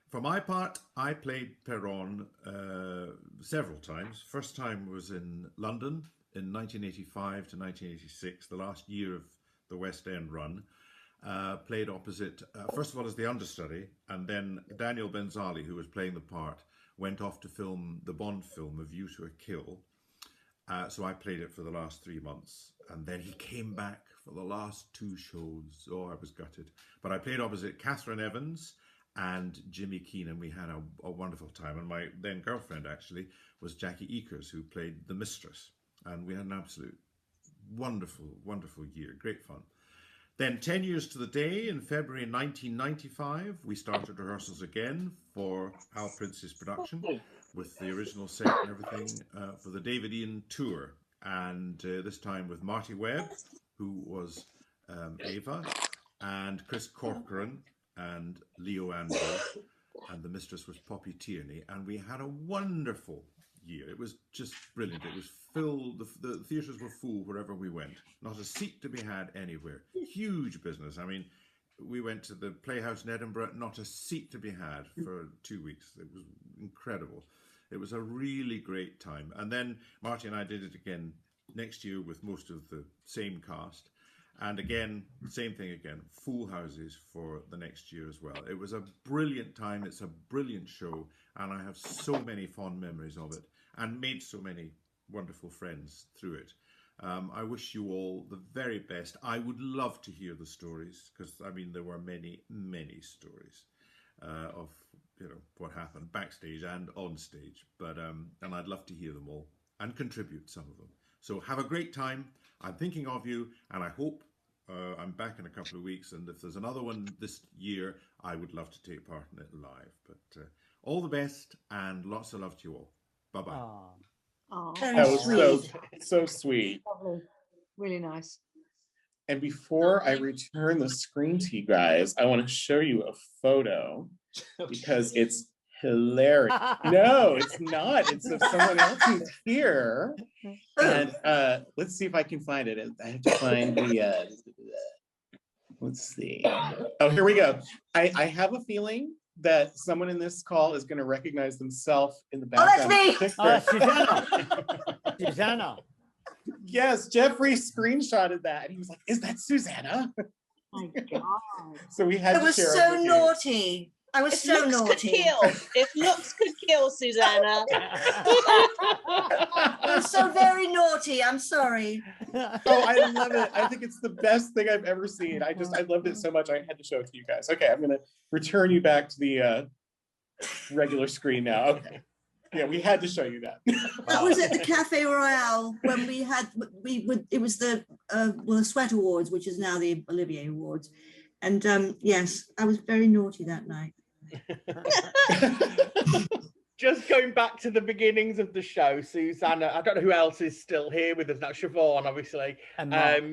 For my part, I played Perron several times. First time was in London in 1985 to 1986, the last year of the West End run. Played opposite, first of all, as the understudy, and then Daniel Benzali, who was playing the part, went off to film the Bond film, A View to a Kill. So I played it for the last 3 months, and then he came back for the last 2 shows. Oh, I was gutted. But I played opposite Catherine Evans and Jimmy Keenan. We had a wonderful time, and my then girlfriend actually was Jacqui who played the mistress, and we had an absolute wonderful, wonderful year, great fun. Then 10 years to the day, in February 1995, we started rehearsals again for Hal Prince's production with the original set and everything for the David Ian tour. And this time with Marty Webb, who was Ava, and Chris Corcoran and Leo Andrew, and the mistress was Poppy Tierney. And we had a wonderful year. It was just brilliant. It was filled, the theatres were full wherever we went. Not a seat to be had anywhere. Huge business. I mean, we went to the Playhouse in Edinburgh, not a seat to be had for 2 weeks. It was incredible. It was a really great time. And then Marty and I did it again next year with most of the same cast. And again, same thing again, full houses for the next year as well. It was a brilliant time. It's a brilliant show. And I have so many fond memories of it and made so many wonderful friends through it. I wish you all the very best. I would love to hear the stories because, I mean, there were many, many stories of, you know, what happened backstage and on stage. But and I'd love to hear them all and contribute some of them. So have a great time. I'm thinking of you, and I hope I'm back in a couple of weeks. And if there's another one this year, I would love to take part in it live. But all the best and lots of love to you all. Bye-bye. Oh, That was so sweet. Lovely. Really nice. And before I return the screen to you guys, I want to show you a photo because it's hilarious. No, it's not. It's of someone else who's here. And let's see if I can find it. I have to find the, let's see. Oh, here we go. I have a feeling that someone in this call is going to recognize themselves in the background. Oh, that's me! Susannah. Susannah. Yes, Jeffrey screenshotted that and he was like, "Is that Susannah?" Oh my God. So we had I to was share it so with you. naughty. I was so naughty. If looks could kill, Susannah. I was so very naughty. I'm sorry. Oh, I love it. I think it's the best thing I've ever seen. I loved it so much. I had to show it to you guys. Okay, I'm gonna return you back to the regular screen now. Okay. Yeah, we had to show you that. That was at the Cafe Royale when it was the the Sweat Awards, which is now the Olivier Awards. And yes, I was very naughty that night. Just going back to the beginnings of the show, Susannah, I don't know who else is still here with us now. Siobhan, obviously, and Mark.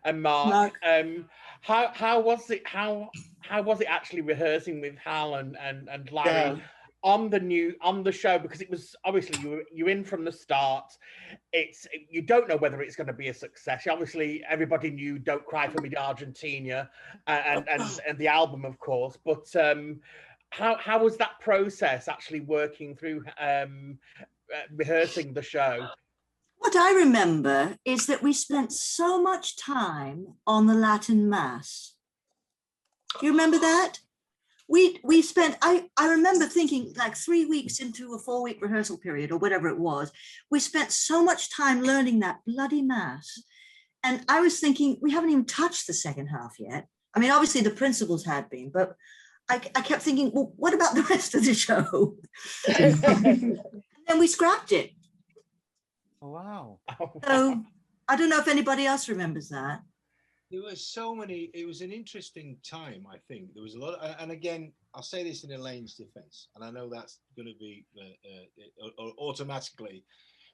And Mark. How was it? How was it actually rehearsing with Hal and Larry on the show? Because it was obviously you're in from the start. You don't know whether it's going to be a success. Obviously, everybody knew "Don't Cry for Me, Argentina" and the album, of course, but. How was that process actually working through rehearsing the show? What I remember is that we spent so much time on the Latin Mass. Do you remember that? We spent, I remember thinking like 3 weeks into a 4-week rehearsal period or whatever it was, we spent so much time learning that bloody Mass. And I was thinking, we haven't even touched the second half yet. I mean, obviously the principals had been, but I kept thinking, well, what about the rest of the show? And then we scrapped it. Oh, wow. So I don't know if anybody else remembers that. There were so many, it was an interesting time, I think. There was a lot, and again, I'll say this in Elaine's defense, and I know that's going to be automatically,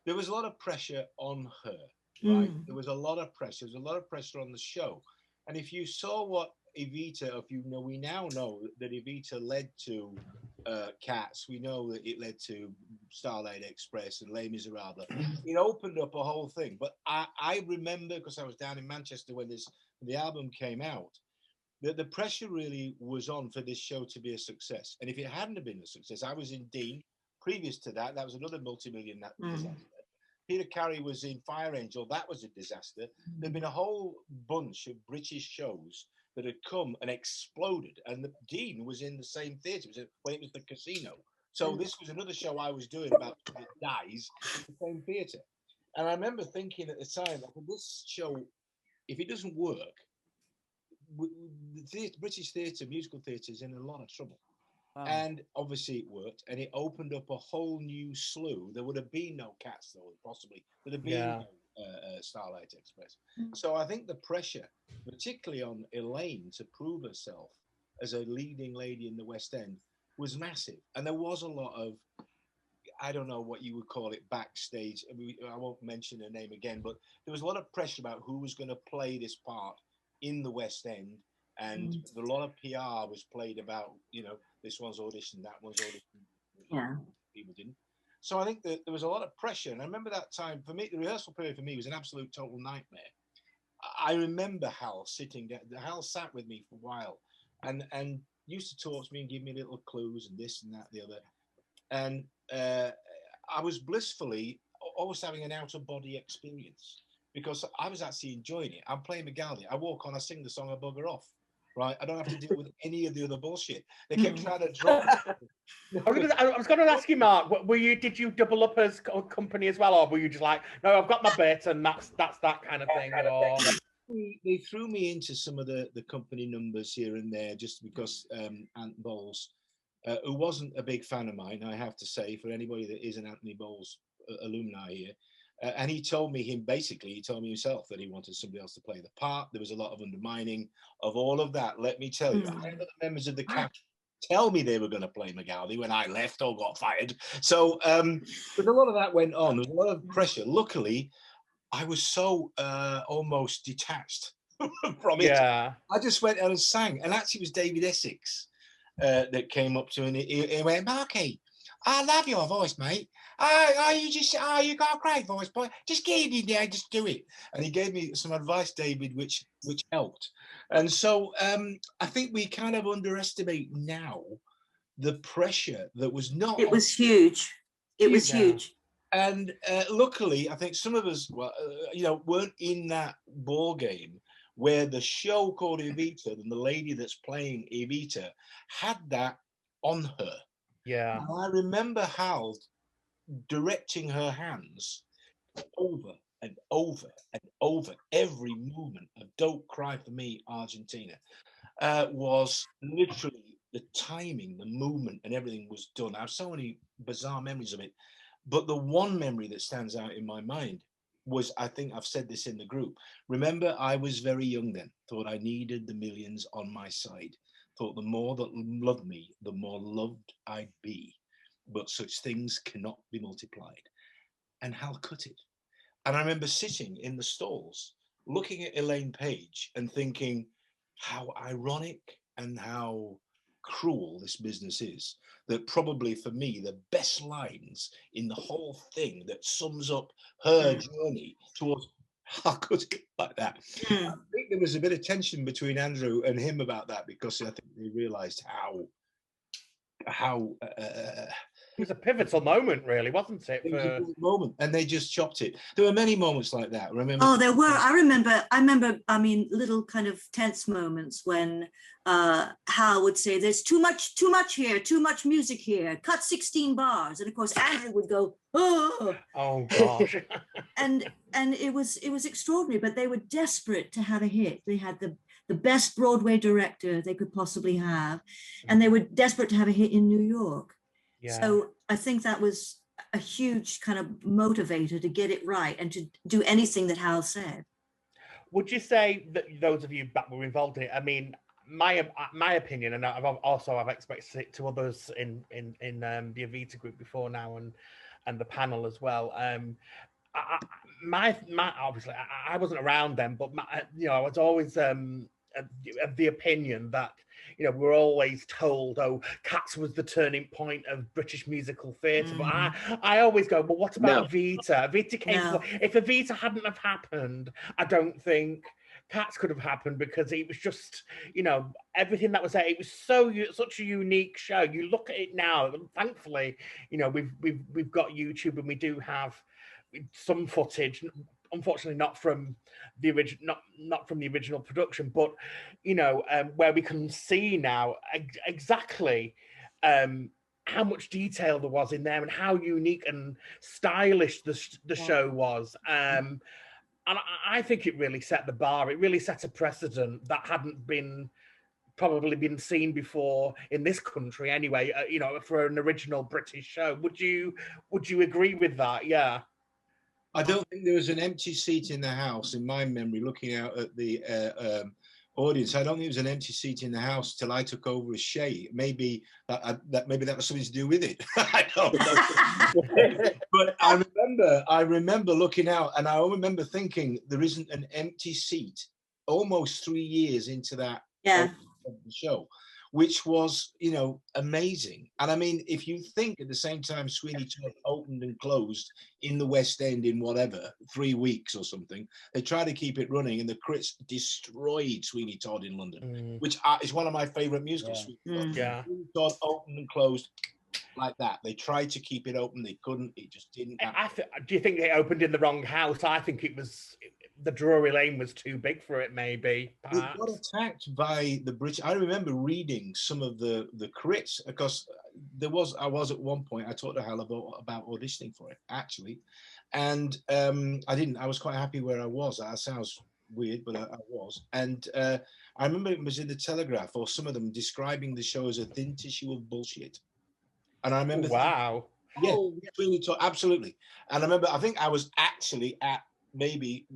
there was a lot of pressure on her, right? There was a lot of pressure. There was a lot of pressure on the show. And if you saw what Evita, we now know that Evita led to Cats. We know that it led to Starlight Express and Les Miserables. It opened up a whole thing. But I remember, because I was down in Manchester when the album came out, that the pressure really was on for this show to be a success. And if it hadn't have been a success, I was in Dean. Previous to that, that was another multi-million disaster. Peter Carey was in Fire Angel. That was a disaster. There'd been a whole bunch of British shows that had come and exploded, and the Dean was in the same theatre when it was the Casino. So this was another show I was doing about it dies in the same theatre. And I remember thinking at the time, like, this show, if it doesn't work, the British theatre, musical theatre, is in a lot of trouble. Wow. And obviously it worked, and it opened up a whole new slew. There would have been no Cats, though, possibly. There'd have been no Starlight Express. So I think the pressure, particularly on Elaine, to prove herself as a leading lady in the West End was massive. And there was a lot of, I don't know what you would call it, backstage. I won't mention her name again, but there was a lot of pressure about who was going to play this part in the West End. And a lot of PR was played about, this one's audition, that one's audition. Yeah. People didn't. So I think that there was a lot of pressure. And I remember that time, for me, the rehearsal period for me was an absolute total nightmare. I remember Hal sitting down. Hal sat with me for a while and used to talk to me and give me little clues and this and that, the other. And I was blissfully always having an out-of-body experience because I was actually enjoying it. I'm playing McCarthy. I walk on, I sing the song, I bugger off. Right, I don't have to deal with any of the other bullshit. They kept trying to drop. I was going to ask you, Mark. Did you double up as company as well, or were you just like, no, I've got my bit, and that's that kind of thing? Or they threw me into some of the company numbers here and there just because Ant Bowles, who wasn't a big fan of mine, I have to say, for anybody that is an Anthony Bowles alumni here. And he told me himself that he wanted somebody else to play the part. There was a lot of undermining of all of that. Let me tell you, I had the members of the cast tell me they were going to play McCarthy when I left or got fired. So but a lot of that went on. There was a lot of pressure. Luckily, I was so almost detached from it. Yeah. I just went out and sang. And actually, it was David Essex that came up to me and he went, Marky, I love your voice, mate. You got a great voice, boy. Just get it in there, just do it. And he gave me some advice, David, which helped. And so I think we kind of underestimate now the pressure that was not. It was huge. It was huge. And luckily, I think some of us, weren't in that ball game where the show called Evita and the lady that's playing Evita had that on her. Yeah. And I remember Hal directing her hands over and over and over. Every movement of Don't Cry For Me, Argentina, was literally the timing, the movement and everything was done. I have so many bizarre memories of it. But the one memory that stands out in my mind was, I think I've said this in the group. Remember, I was very young then, thought I needed the millions on my side. Thought the more that loved me, the more loved I'd be. But such things cannot be multiplied. And Hal cut it. And I remember sitting in the stalls, looking at Elaine Page and thinking how ironic and how cruel this business is. That probably for me, the best lines in the whole thing that sums up her journey towards how could it like that. I think there was a bit of tension between Andrew and him about that because I think they realised how it was a pivotal moment, really, wasn't it? It was a big moment, and they just chopped it. There were many moments like that. Remember? Oh, there were. I remember. I mean, little kind of tense moments when Hal would say, "There's too much here, too much music here. Cut 16 bars," and of course Andrew would go, "Oh, oh gosh," and it was extraordinary. But they were desperate to have a hit. They had the best Broadway director they could possibly have, and they were desperate to have a hit in New York. Yeah. So I think that was a huge kind of motivator to get it right and to do anything that Hal said. Would you say that those of you that were involved in it, I mean, my opinion, and I've expressed it to others in the Evita group before now and the panel as well. My obviously I wasn't around then, but I was always of the opinion that we're always told, oh, Cats was the turning point of British musical theatre. But I always go, well, what about Evita? Evita came if Evita hadn't have happened, I don't think Cats could have happened, because it was just, everything that was there. It was such a unique show. You look at it now, and thankfully, we've got YouTube, and we do have some footage. Unfortunately, not from the original, not from the original production, but where we can see now exactly how much detail there was in there and how unique and stylish the show was. And I think it really set the bar. It really set a precedent that hadn't probably been seen before in this country anyway. For an original British show. Would you agree with that? Yeah. I don't think there was an empty seat in the house in my memory. Looking out at the audience, I don't think there was an empty seat in the house till I took over as Shay. Maybe maybe that was something to do with it. I don't know. But I remember looking out, and I remember thinking there isn't an empty seat. Almost 3 years into that of the show, which was, you know, amazing. And I mean, if you think at the same time Sweeney Todd opened and closed in the West End in whatever 3 weeks or something, they tried to keep it running, and the crits destroyed Sweeney Todd in London, which is one of my favorite musicals. Yeah. Sweeney Todd opened and closed like that. They tried to keep it open, they couldn't. It just didn't happen. Do you think they opened in the wrong house? I think it was the Drury Lane was too big for it, maybe. It got attacked by the British. I remember reading some of the crits, because I was at one point, I talked to Hal about auditioning for it, actually. And I was quite happy where I was. That sounds weird, but I was. And I remember it was in the Telegraph, or some of them describing the show as a thin tissue of bullshit. And I remember absolutely. And I remember, I think I was actually at maybe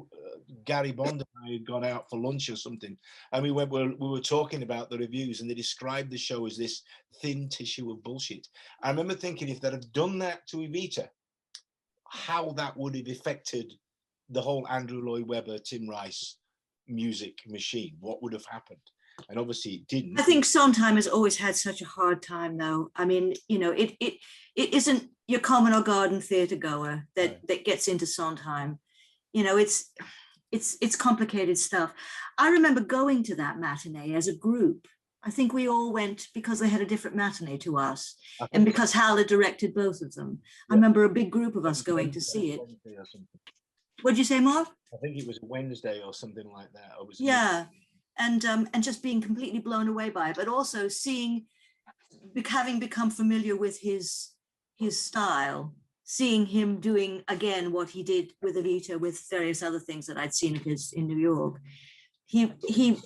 Gary Bond and I had gone out for lunch or something, and we were talking about the reviews, and they described the show as this thin tissue of bullshit. I remember thinking, if they'd have done that to Evita, how that would have affected the whole Andrew Lloyd Webber, Tim Rice music machine. What would have happened? And obviously it didn't. I think Sondheim has always had such a hard time, though. I mean, you know, it isn't your common or garden theatre goer that gets into Sondheim. You know, it's complicated stuff. I remember going to that matinee as a group. I think we all went because they had a different matinee to us, and because Hal had directed both of them. I remember a big group of us going to see it. What'd you say, Mark? I think it was a Wednesday or something like that. And just being completely blown away by it, but also having become familiar with his style, seeing him doing again what he did with Evita, with various other things that I'd seen of his in New York. He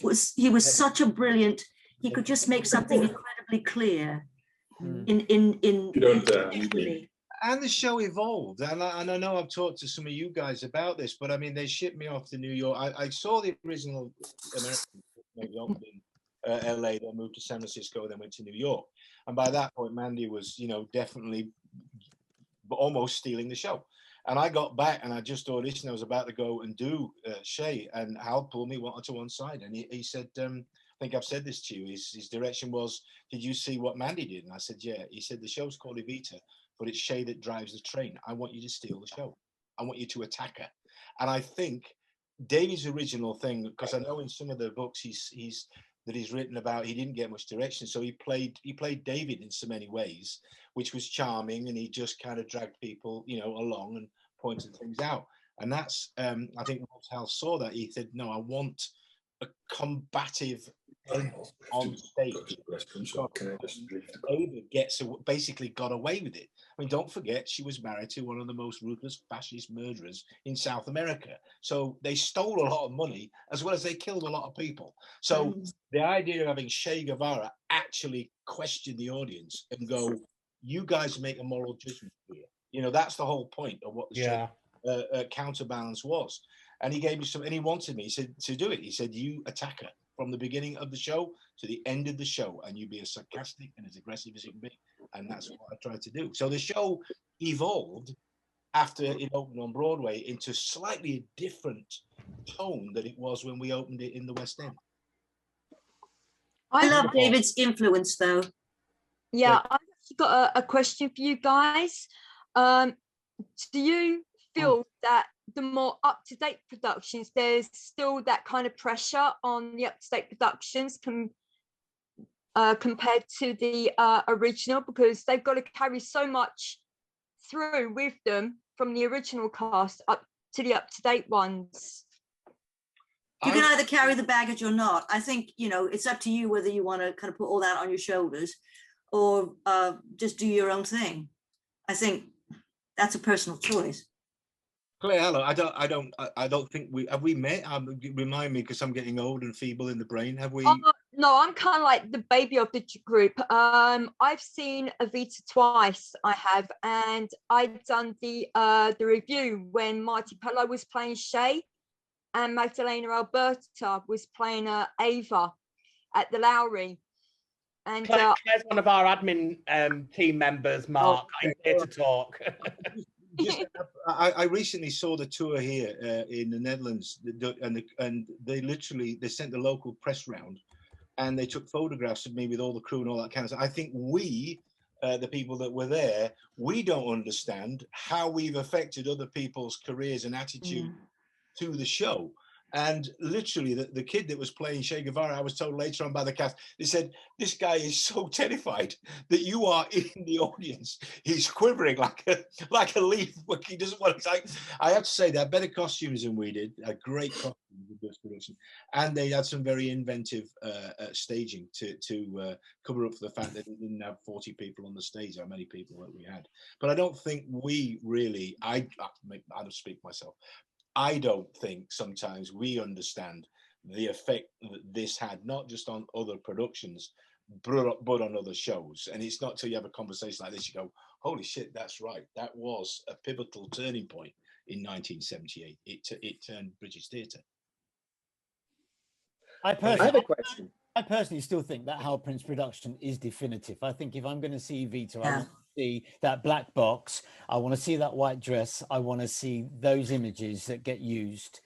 was such a brilliant. He could just make something incredibly clear. In and the show evolved, and I know I've talked to some of you guys about this, but I mean, they shipped me off to New York. I saw the original American, maybe in LA, then moved to San Francisco, then went to New York, and by that point, Mandy was, you know, definitely almost stealing the show. And I got back, and I just auditioned. I was about to go and do Shay, and Hal pulled me to one side, and he said, I think I've said this to you. His direction was, "Did you see what Mandy did?" And I said, "Yeah." He said, "The show's called Evita, but it's Shay that drives the train. I want you to steal the show. I want you to attack her." And I think Davy's original thing, because I know in some of the books he's written about, he didn't get much direction, so he played David in so many ways, which was charming, and he just kind of dragged people, you know, along and pointed things out. And that's I think once Hal saw that, he said, "No, I want a combative on stage." Basically got away with it. I mean, don't forget, she was married to one of the most ruthless fascist murderers in South America. So they stole a lot of money, as well as they killed a lot of people. So the idea of having Che Guevara actually question the audience and go, "You guys make a moral judgment here." You know, that's the whole point of what the show Counterbalance was. And he gave me some, and he wanted me to do it. He said, "You attack her from the beginning of the show to the end of the show, and you be as sarcastic and as aggressive as you can be." And that's what I tried to do. So the show evolved after it opened on Broadway into slightly a different tone than it was when we opened it in the West End. I love David's influence, though. Yeah, I've actually got a question for you guys. Do you feel that the more up-to-date productions, there's still that kind of pressure on the up-to-date productions compared to the original, because they've got to carry so much through with them from the original cast up to the up-to-date ones? You can either carry the baggage or not. I think, you know, it's up to you whether you want to kind of put all that on your shoulders or just do your own thing. I think that's a personal choice. Claire, hello. I don't think we met. Remind me, because I'm getting old and feeble in the brain. Have we? No, I'm kind of like the baby of the group. I've seen Evita twice, I have, and I've done the review when Marty Pello was playing Shay and Magdalena Alberta was playing Ava at the Lowry. And Claire's one of our admin team members, Mark. I'm here to talk. I recently saw the tour here in the Netherlands, and they sent the local press round, and they took photographs of me with all the crew and all that kind of stuff. I think we, the people that were there, we don't understand how we've affected other people's careers and attitude to the show. And literally, the kid that was playing Che Guevara, I was told later on by the cast, they said, this guy is so terrified that you are in the audience. He's quivering like a leaf. He doesn't want to. I have to say, they had better costumes than we did. A great costume with this production. And they had some very inventive staging to cover up for the fact that they didn't have 40 people on the stage, how many people that we had. But I don't think we really, I don't speak myself, I don't think sometimes we understand the effect that this had, not just on other productions, but on other shows. And it's not till you have a conversation like this, you go, holy shit, that's right. That was a pivotal turning point in 1978. It turned British theatre. I have a question. I personally still think that Hal Prince production is definitive. I think if I'm going to see Evita, I want to see that black box. I want to see that white dress. I want to see those images that get used.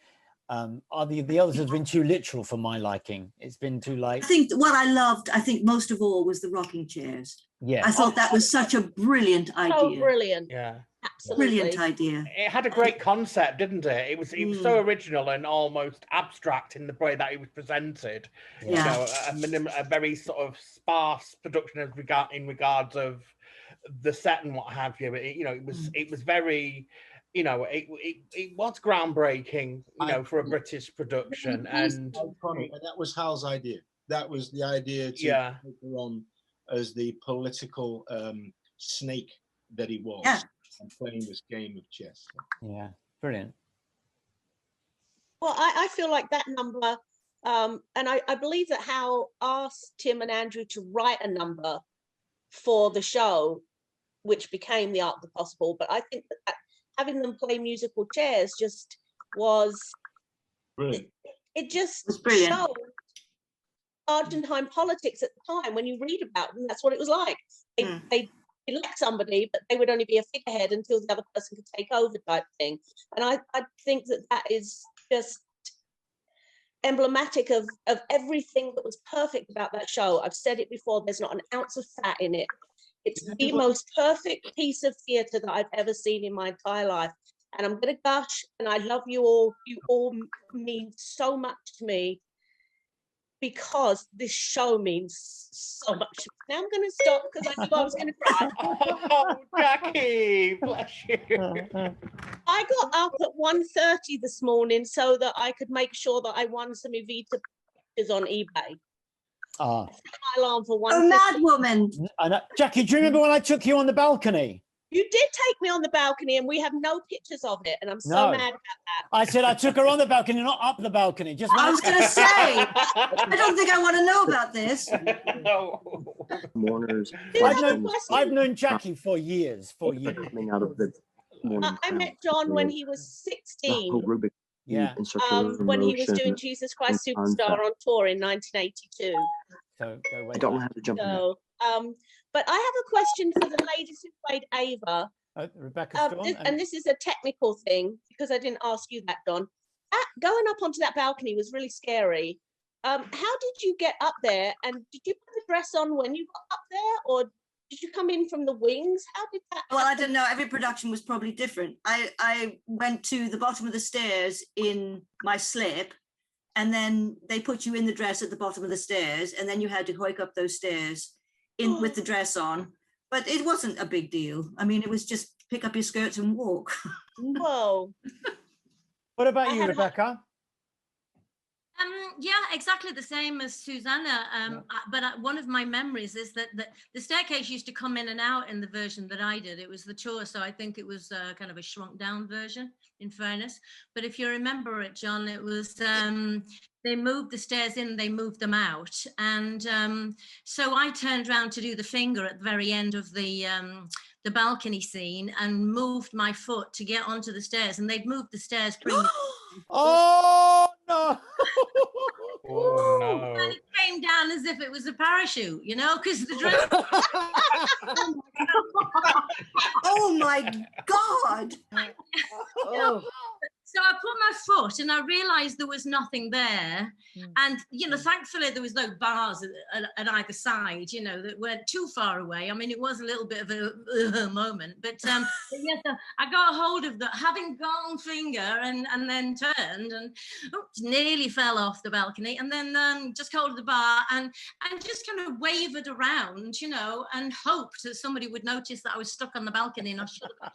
The others have been too literal for my liking. It's been too like. I think what I loved, most of all, was the rocking chairs. Yeah, I thought that was such a brilliant idea. Oh, brilliant! Yeah, absolutely brilliant idea. It had a great concept, didn't it? It was so original and almost abstract in the way that it was presented. Yeah. You know, a very sort of sparse production in regards of the set and what have you. It was very, it was groundbreaking, for a British production. And that was Hal's idea. That was the idea to take her on as the political snake that he was, and playing this game of chess. Yeah, brilliant. Well, I feel like that number, and I believe that Hal asked Tim and Andrew to write a number for the show, which became The Art of the Possible. But I think that having them play musical chairs just was brilliant. It just brilliant. showed Argentine politics at the time. When you read about them, that's what it was like. They elect somebody, but they would only be a figurehead until the other person could take over, type thing. And I think that is just emblematic of everything that was perfect about that show. I've said it before, there's not an ounce of fat in it. It's the most perfect piece of theatre that I've ever seen in my entire life. And I'm going to gush, and I love you all. You all mean so much to me, because this show means so much. Now I'm going to stop because I knew I was going to cry. Oh, Jacqui, bless you. I got up at 1:30 this morning so that I could make sure that I won some Evita pictures on eBay. Ah. My alarm for 1:50. Oh, mad woman. Jacqui, do you remember when I took you on the balcony? You did take me on the balcony, and we have no pictures of it, and I'm so mad about that. I said I took her on the balcony, not up the balcony. Just I was going to say, I don't think I want to know about this. Mourners. I've known Jacqui for years. Coming out of the morning I met John when he was 16. Yeah. When he was doing Jesus Christ Superstar on tour in 1982. So go I don't know how to jump in there. So, but I have a question for the ladies who played Ava. Rebecca's gone. And this is a technical thing, because I didn't ask you that, Don. Going up onto that balcony was really scary. How did you get up there? And did you put the dress on when you got up there, or did you come in from the wings? How did that happen? Well, I don't know. Every production was probably different. I went to the bottom of the stairs in my slip, and then they put you in the dress at the bottom of the stairs, and then you had to hike up those stairs with the dress on. But it wasn't a big deal. I mean, it was just pick up your skirts and walk. Whoa. What about you, Rebecca? Yeah, exactly the same as Susannah. But one of my memories is that the staircase used to come in and out in the version that I did. It was the tour, so I think it was kind of a shrunk down version, in fairness. But if you remember it, John, it was they moved the stairs in, they moved them out, and so I turned around to do the finger at the very end of the balcony scene and moved my foot to get onto the stairs, and they'd moved the stairs pretty much. Oh no! Oh no! And it came down as if it was a parachute, you know, because the dress. Oh my God! Oh. So I put my foot and I realized there was nothing there. And, you know, thankfully there was no bars at either side, you know, that weren't too far away. I mean, it was a little bit of a moment, but yes, I got a hold of the having gone finger and then turned and nearly fell off the balcony, and then just hold of the bar and just kind of wavered around, you know, and hoped that somebody would notice that I was stuck on the balcony and I should have.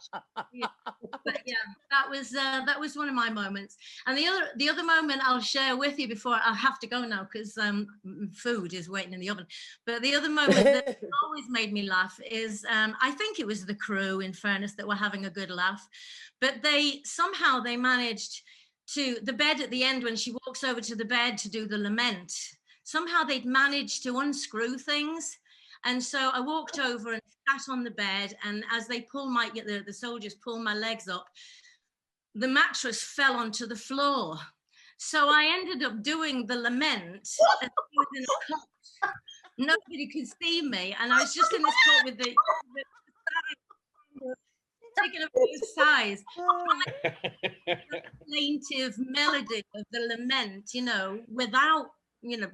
But yeah, that was one of my moments. And the other moment I'll share with you before I have to go now because food is waiting in the oven. But the other moment that always made me laugh is I think it was the crew, in fairness, that were having a good laugh, but they managed to the bed at the end when she walks over to the bed to do the lament. Somehow they'd managed to unscrew things. And so I walked over and sat on the bed, and as they pull the soldiers pull my legs up, the mattress fell onto the floor. So I ended up doing the lament as I was in a cot. Nobody could see me, and I was just in this cot with the taking up those sighs, the plaintive melody of the lament, you know, without, you know,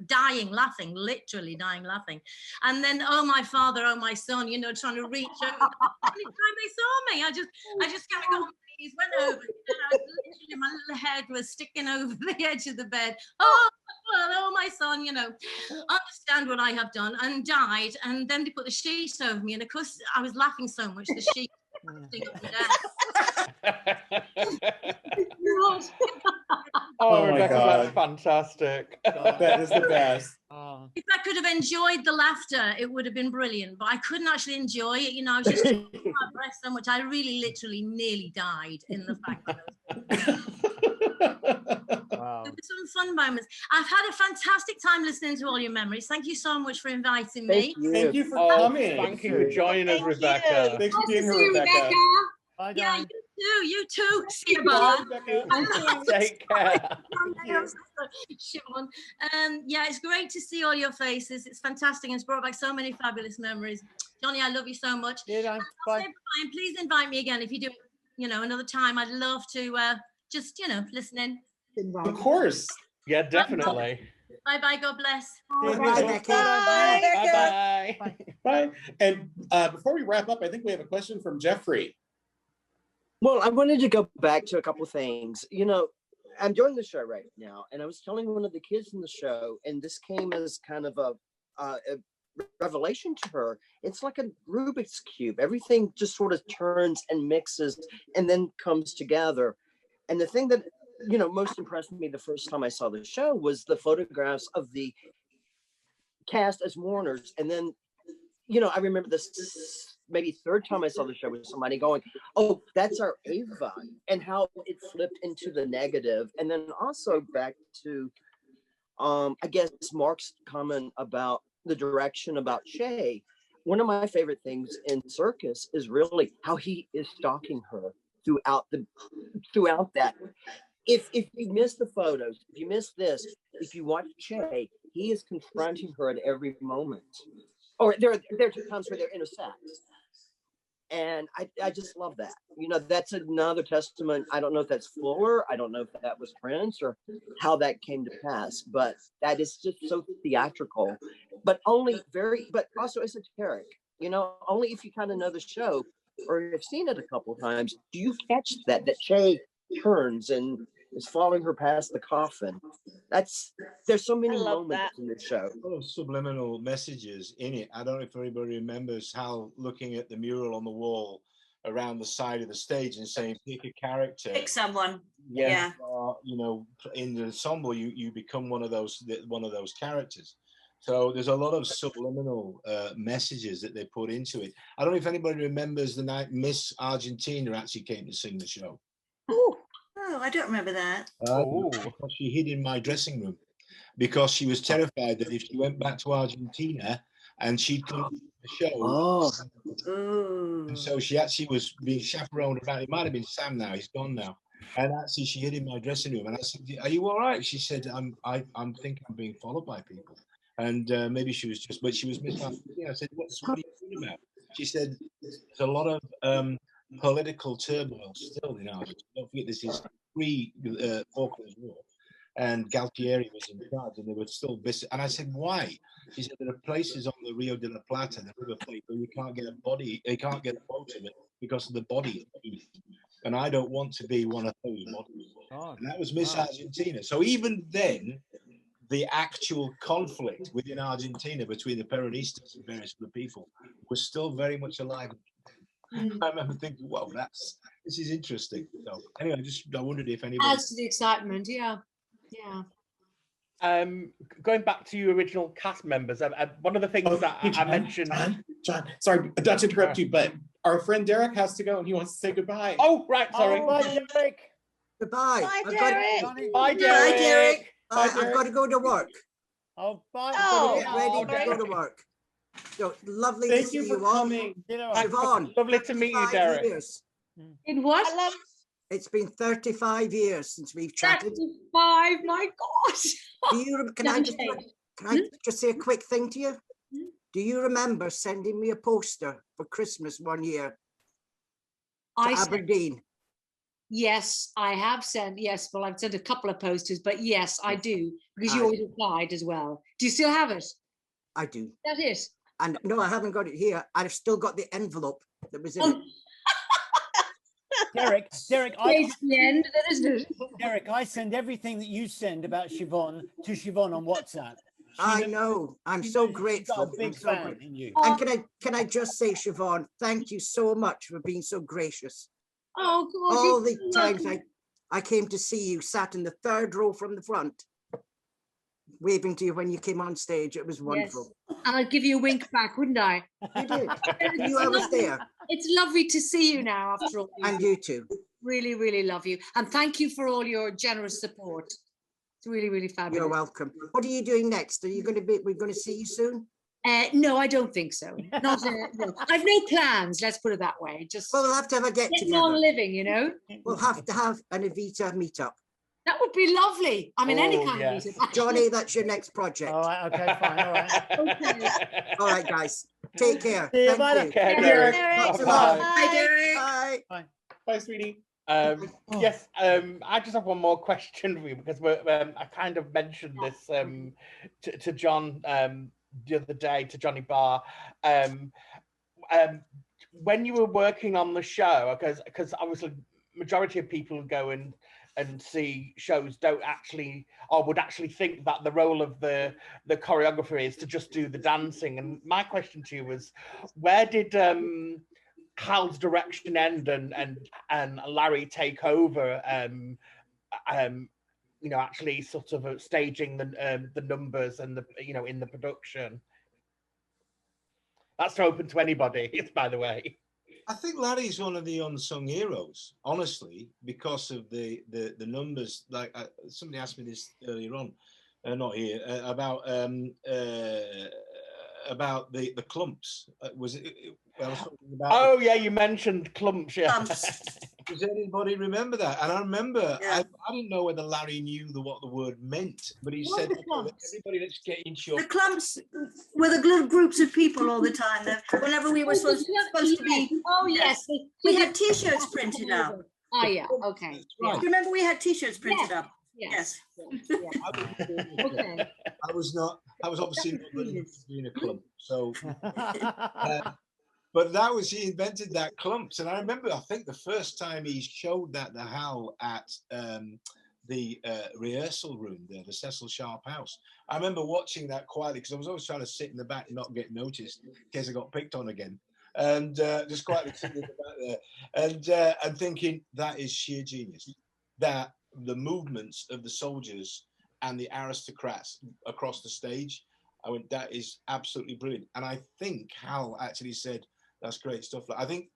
literally dying laughing. And then, oh my father, oh my son, you know, trying to reach over. Every time they saw me, I just kind of got on my knees, went over, and literally my little head was sticking over the edge of the bed. Oh my son, you know, understand what I have done, and died. And then they put the sheet over me, and of course I was laughing so much the sheet up and down. Oh, my Rebecca, God. that's fantastic. That is the best. If I could have enjoyed the laughter, it would have been brilliant, but I couldn't actually enjoy it. You know, I was just taking my breath so much. I really literally nearly died in the fact that There were some fun moments. I've had a fantastic time listening to all your memories. Thank you so much for inviting me. Thank you for coming. Thank you for joining us, Rebecca. Thanks for being here, Rebecca. Bye, yeah, you too. See you, Barr. Take care. Siobhan. Yeah, it's great to see all your faces. It's fantastic, and it's brought back so many fabulous memories. Johnny, I love you so much. Yeah, bye. And please invite me again if you do, you know, another time. I'd love to just, you know, listen in. Of course. Yeah, definitely. Bye. God bless. Bye. Bye. And before we wrap up, I think we have a question from Jeffrey. Well, I wanted to go back to a couple of things. You know, I'm doing the show right now, and I was telling one of the kids in the show, and this came as kind of a revelation to her. It's like a Rubik's Cube. Everything just sort of turns and mixes and then comes together. And the thing that, you know, most impressed me the first time I saw the show was the photographs of the cast as mourners. And then, you know, I remember this maybe third time I saw the show with somebody going, oh, that's our Ava, and how it flipped into the negative. And then also back to, I guess, Mark's comment about the direction about Shay. One of my favorite things in Circus is really how he is stalking her throughout that. If you miss the photos, if you miss this, if you watch Shay, he is confronting her at every moment. Or there are times where they're intersect. And I just love that. You know, that's another testament. I don't know if that's Fuller. I don't know if that was Prince or how that came to pass, but that is just so theatrical, but also esoteric. You know, only if you kind of know the show or have seen it a couple of times, do you catch that Shay turns and is following her past the coffin. There's so many moments in this show. Oh, subliminal messages in it. I don't know if everybody remembers how looking at the mural on the wall around the side of the stage and saying, pick a character. Pick someone. Yeah. In the ensemble, you become one of those characters. So there's a lot of subliminal messages that they put into it. I don't know if anybody remembers the night Miss Argentina actually came to sing the show. Oh, I don't remember that. Because she hid in my dressing room because she was terrified that if she went back to Argentina and she'd come to the show, and so she actually was being chaperoned about. It might have been Sam now; he's gone now. And actually, she hid in my dressing room, and I said, "Are you all right?" She said, "I'm thinking I'm being followed by people." And maybe she was just, but she was misunderstanding. I said, what are you talking about? She said, there's a lot of political turmoil still in Argentina. Don't forget, this is pre-Falklands War, and Galtieri was in charge, and they were still busy. And I said, why? She said, there are places on the Rio de la Plata, the River Plate, where you can't get a boat of it because of the body. And I don't want to be one of those bodies. And that was Miss Argentina. So even then, the actual conflict within Argentina between the Peronistas and various other people was still very much alive. I remember thinking, "Whoa, this is interesting." So anyway, I wondered if anybody adds to the excitement. Yeah. Going back to your original cast members, one of the things that I mentioned. John, sorry, not to interrupt you, but our friend Derek has to go and he wants to say goodbye. Oh, right, sorry. Bye, Derek. Goodbye. Bye, Derek. Bye, Derek. I've got to go to work. Oh, bye. Ready to go to work. So lovely Thank to see you for you all. coming. Siobhan, Lovely to meet you, Derek. years. In what? It's been 35 years since we've chatted. 35, my God. Can I just say a quick thing to you? Do you remember sending me a poster for Christmas one year to Aberdeen? Yes, I have sent. Yes, well, I've sent a couple of posters, but yes, I do, because you always replied as well. Do you still have it? I do. That it? And no, I haven't got it here. I've still got the envelope that was in it. Derek, It's the end, that isn't it? Derek, I send everything that you send about Siobhan to Siobhan on WhatsApp. I know. I'm so grateful. Big fan in you. And can I just say, Siobhan, thank you so much for being so gracious. Oh, God. All the times I came to see you, sat in the third row from the front, waving to you when you came on stage. It was wonderful. Yes. And I'd give you a wink back, wouldn't I? You did. You knew I was there. It's lovely to see you now after all. And you too. Really, really love you. And thank you for all your generous support. It's really, really fabulous. You're welcome. What are you doing next? We're going to see you soon? No, I don't think so. Not no. I've no plans, let's put it that way. Just we'll have to have a get getting together. on living, you know. We'll have to have an Evita meetup. That would be lovely. I mean, any kind of meetup. Johnny, that's your next project. All right, okay, fine, all right. Okay. All right, guys. Take care. See you, Thank bye. you. Okay, Derek. Derek. Bye, Derek. Bye. Bye. Bye, sweetie. Yes, I just have one more question for you because I kind of mentioned this to John the other day, to Johnny Barr. When you were working on the show, because obviously majority of people who go and see shows don't actually, or would actually think that the role of the choreographer is to just do the dancing. And my question to you was, where did Hal's direction end and Larry take over? Actually sort of staging the numbers and in the production. That's open to anybody, by the way. I think Larry's one of the unsung heroes, honestly, because of the numbers. Like somebody asked me this earlier on, not here, about the clumps. Was it? I was talking about. Yeah, you mentioned clumps. Yeah. Does anybody remember that? And I remember, I didn't know whether Larry knew what the word meant, but he said, "Everybody, let's get into your." The clumps were the little groups of people all the time. Whenever we were supposed to be. Oh yes, we had T-shirts printed up. Oh yeah, okay. Do you remember we had T-shirts printed up? Yes. Okay. I was obviously not good enough to be in a clump, so. But he invented that clumps. And I remember, I think the first time he showed that to Hal at the rehearsal room there, the Cecil Sharp House. I remember watching that quietly because I was always trying to sit in the back and not get noticed in case I got picked on again. and just quite excited about there. And thinking that is sheer genius. That the movements of the soldiers and the aristocrats across the stage, I went, that is absolutely brilliant. And I think Hal actually said, that's great stuff. I think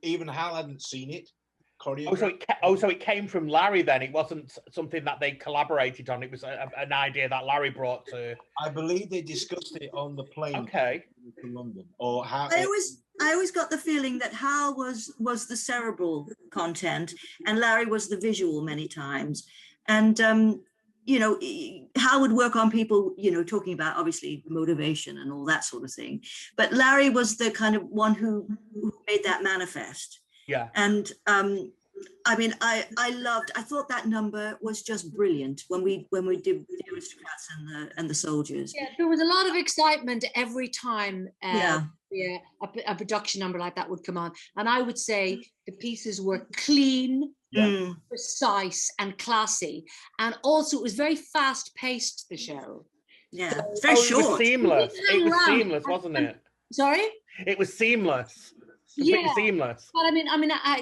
even Hal hadn't seen it. So it came from Larry then. It wasn't something that they collaborated on. It was an idea that Larry brought to. I believe they discussed it on the plane. Okay. To London, or how? I always got the feeling that Hal was the cerebral content, and Larry was the visual many times, and you know, Hal would work on people, you know, talking about obviously motivation and all that sort of thing, but Larry was the kind of one who made that manifest. Yeah. And I mean, I thought that number was just brilliant when we did the aristocrats and the soldiers. Yeah, there was a lot of excitement every time Yeah. A production number like that would come on. And I would say the pieces were clean, precise and classy. And also it was very fast paced, the show. Yeah, it's very short. It was seamless. It was seamless, wasn't it? Sorry? It was seamless. Completely seamless. But I mean,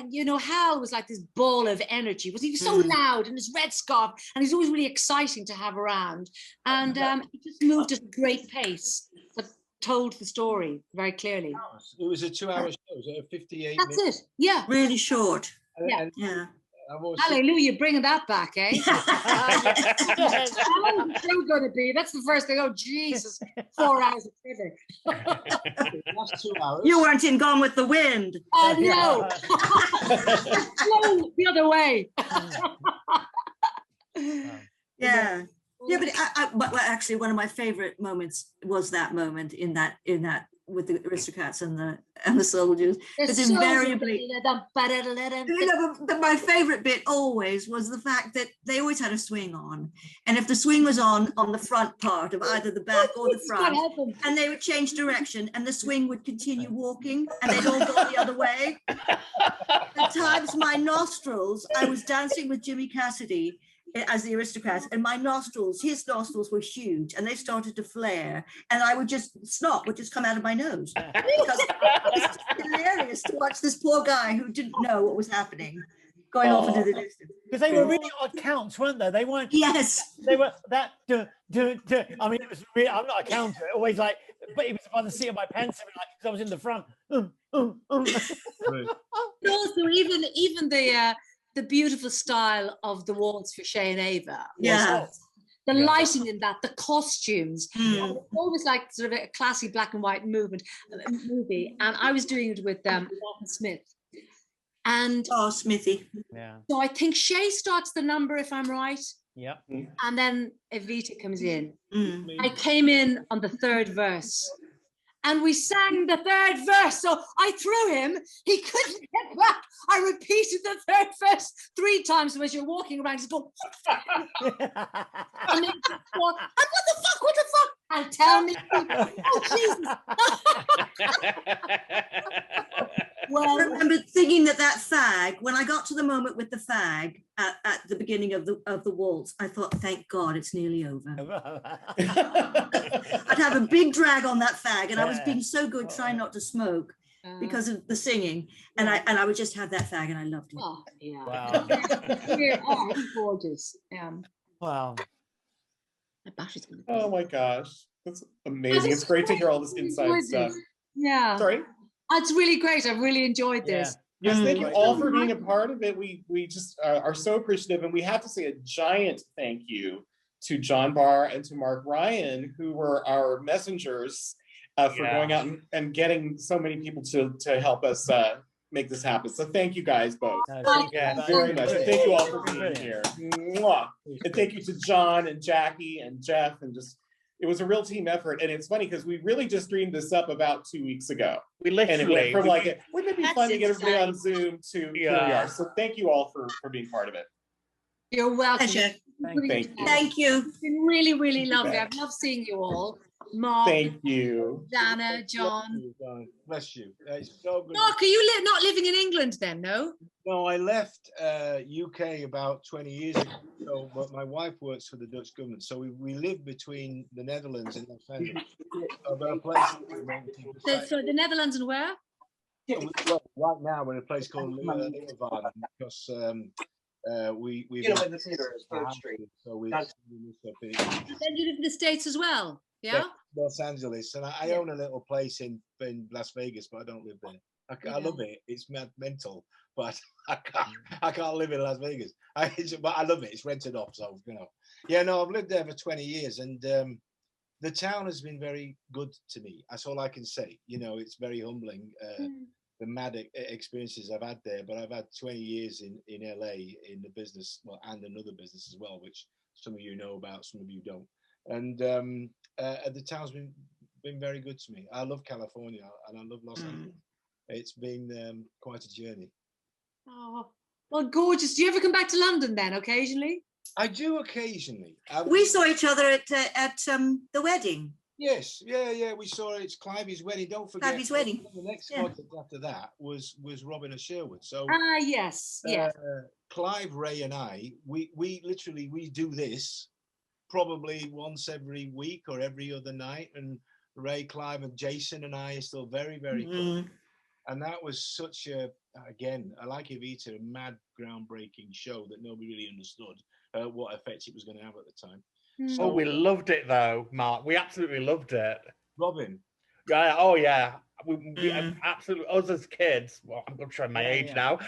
you know, Hal was like this ball of energy. He was so loud in his red scarf, and he's always really exciting to have around. And he just moved at a great pace, but told the story very clearly. It was a 2-hour show. It was a 58 That's minutes. it. Yeah. Really short. Yeah. Yeah. Hallelujah, bringing that back, eh? That's still going to be. That's the first thing. Oh, Jesus. 4 hours of trivia. That's 2 hours. You weren't in Gone with the Wind. No. The other way. Yeah. Yeah, but actually, one of my favorite moments was that moment in that with the aristocrats and the soldiers. Because invariably, my favorite bit always was the fact that they always had a swing on, and if the swing was on the front part of either the back or the front, and they would change direction, and the swing would continue walking, and they'd all go the other way. At times, my nostrils, I was dancing with Jimmy Cassidy as the aristocrats, and his nostrils were huge, and they started to flare, and I would snot would just come out of my nose, because it's hilarious to watch this poor guy who didn't know what was happening going off into the distance. Because they were really odd counts, weren't they? They weren't. Yes. They were that. I mean, it was really. I'm not a counter. Always like, but it was by the seat of my pants, like, because I was in the front. Also, even the beautiful style of the waltz for Shay and Ava. Yeah. The lighting in that, the costumes. Always like sort of a classy black and white movie. And I was doing it with Martin Smith. And Smithy. Yeah. So I think Shay starts the number, if I'm right. Yeah. And then Evita comes in. I came in on the third verse. And we sang the third verse. So I threw him. He couldn't get back. I repeated the third verse 3 times. So as you're walking around, he's going, and then what the fuck? And tell me, oh, Jesus. Well, I remember thinking that fag, when I got to the moment with the fag at the beginning of the waltz, I thought, thank God it's nearly over. I'd have a big drag on that fag, and I was being so good trying not to smoke because of the singing, and I would just have that fag, and I loved it. Oh, yeah. Wow. Oh, he's gorgeous. Wow. Oh my gosh, that's amazing. It's great to hear all this inside stuff. Yeah. Sorry? It's really great. I really enjoyed this. Yes, thank you all for being a part of it. We just are so appreciative, and we have to say a giant thank you to John Barr and to Mark Ryan, who were our messengers for going out and getting so many people to help us make this happen. So thank you guys both very much. And thank you all for being here. Mwah. And thank you to John and Jacqui and Jeff, and it was a real team effort. And it's funny because we really just dreamed this up about 2 weeks ago. We literally, and it went from wouldn't it be fun to get everybody on Zoom to here we are. So thank you all for being part of it. You're welcome. Thank you. Thank you. It's been really, really lovely. I've loved seeing you all. Mark, thank you. Dana, John. Bless you. It's so good. Mark, are you not living in England then, no? No, I left UK about 20 years ago, but my wife works for the Dutch government. So we live between the Netherlands and Northern. So the Netherlands and where? Well, right now we're in a place called Little because we've You know, in the theater is Third Street. So we Then you live in the States as well, yeah? Los Angeles, and I own a little place in Las Vegas, but I don't live there. I love it. It's mental, but I can't live in Las Vegas. But I love it. It's rented off, so you know. Yeah, no, I've lived there for 20 years, and the town has been very good to me. That's all I can say. You know, it's very humbling. The mad experiences I've had there, but I've had 20 years in LA in the business, well, and another business as well, which some of you know about, some of you don't. And the town's been very good to me. I love California, and I love Los Angeles. It's been quite a journey. Oh, well, gorgeous. Do you ever come back to London then, occasionally? I do occasionally. We saw each other at the wedding. Yes, yeah. We saw it. It's Clivey's wedding. Don't forget. Clivey's wedding. The next project after that was Robin of Sherwood. So yes. Clive, Ray, and I, we literally do this probably once every week or every other night. And Ray, Clive, and Jason and I are still very, very close. And that was such a, again, I like Evita, a mad, groundbreaking show that nobody really understood what effect it was going to have at the time. So, we loved it though, Mark. We absolutely loved it. Robin. Yeah. Oh yeah. We absolutely. Us as kids. Well, I'm showing my age now.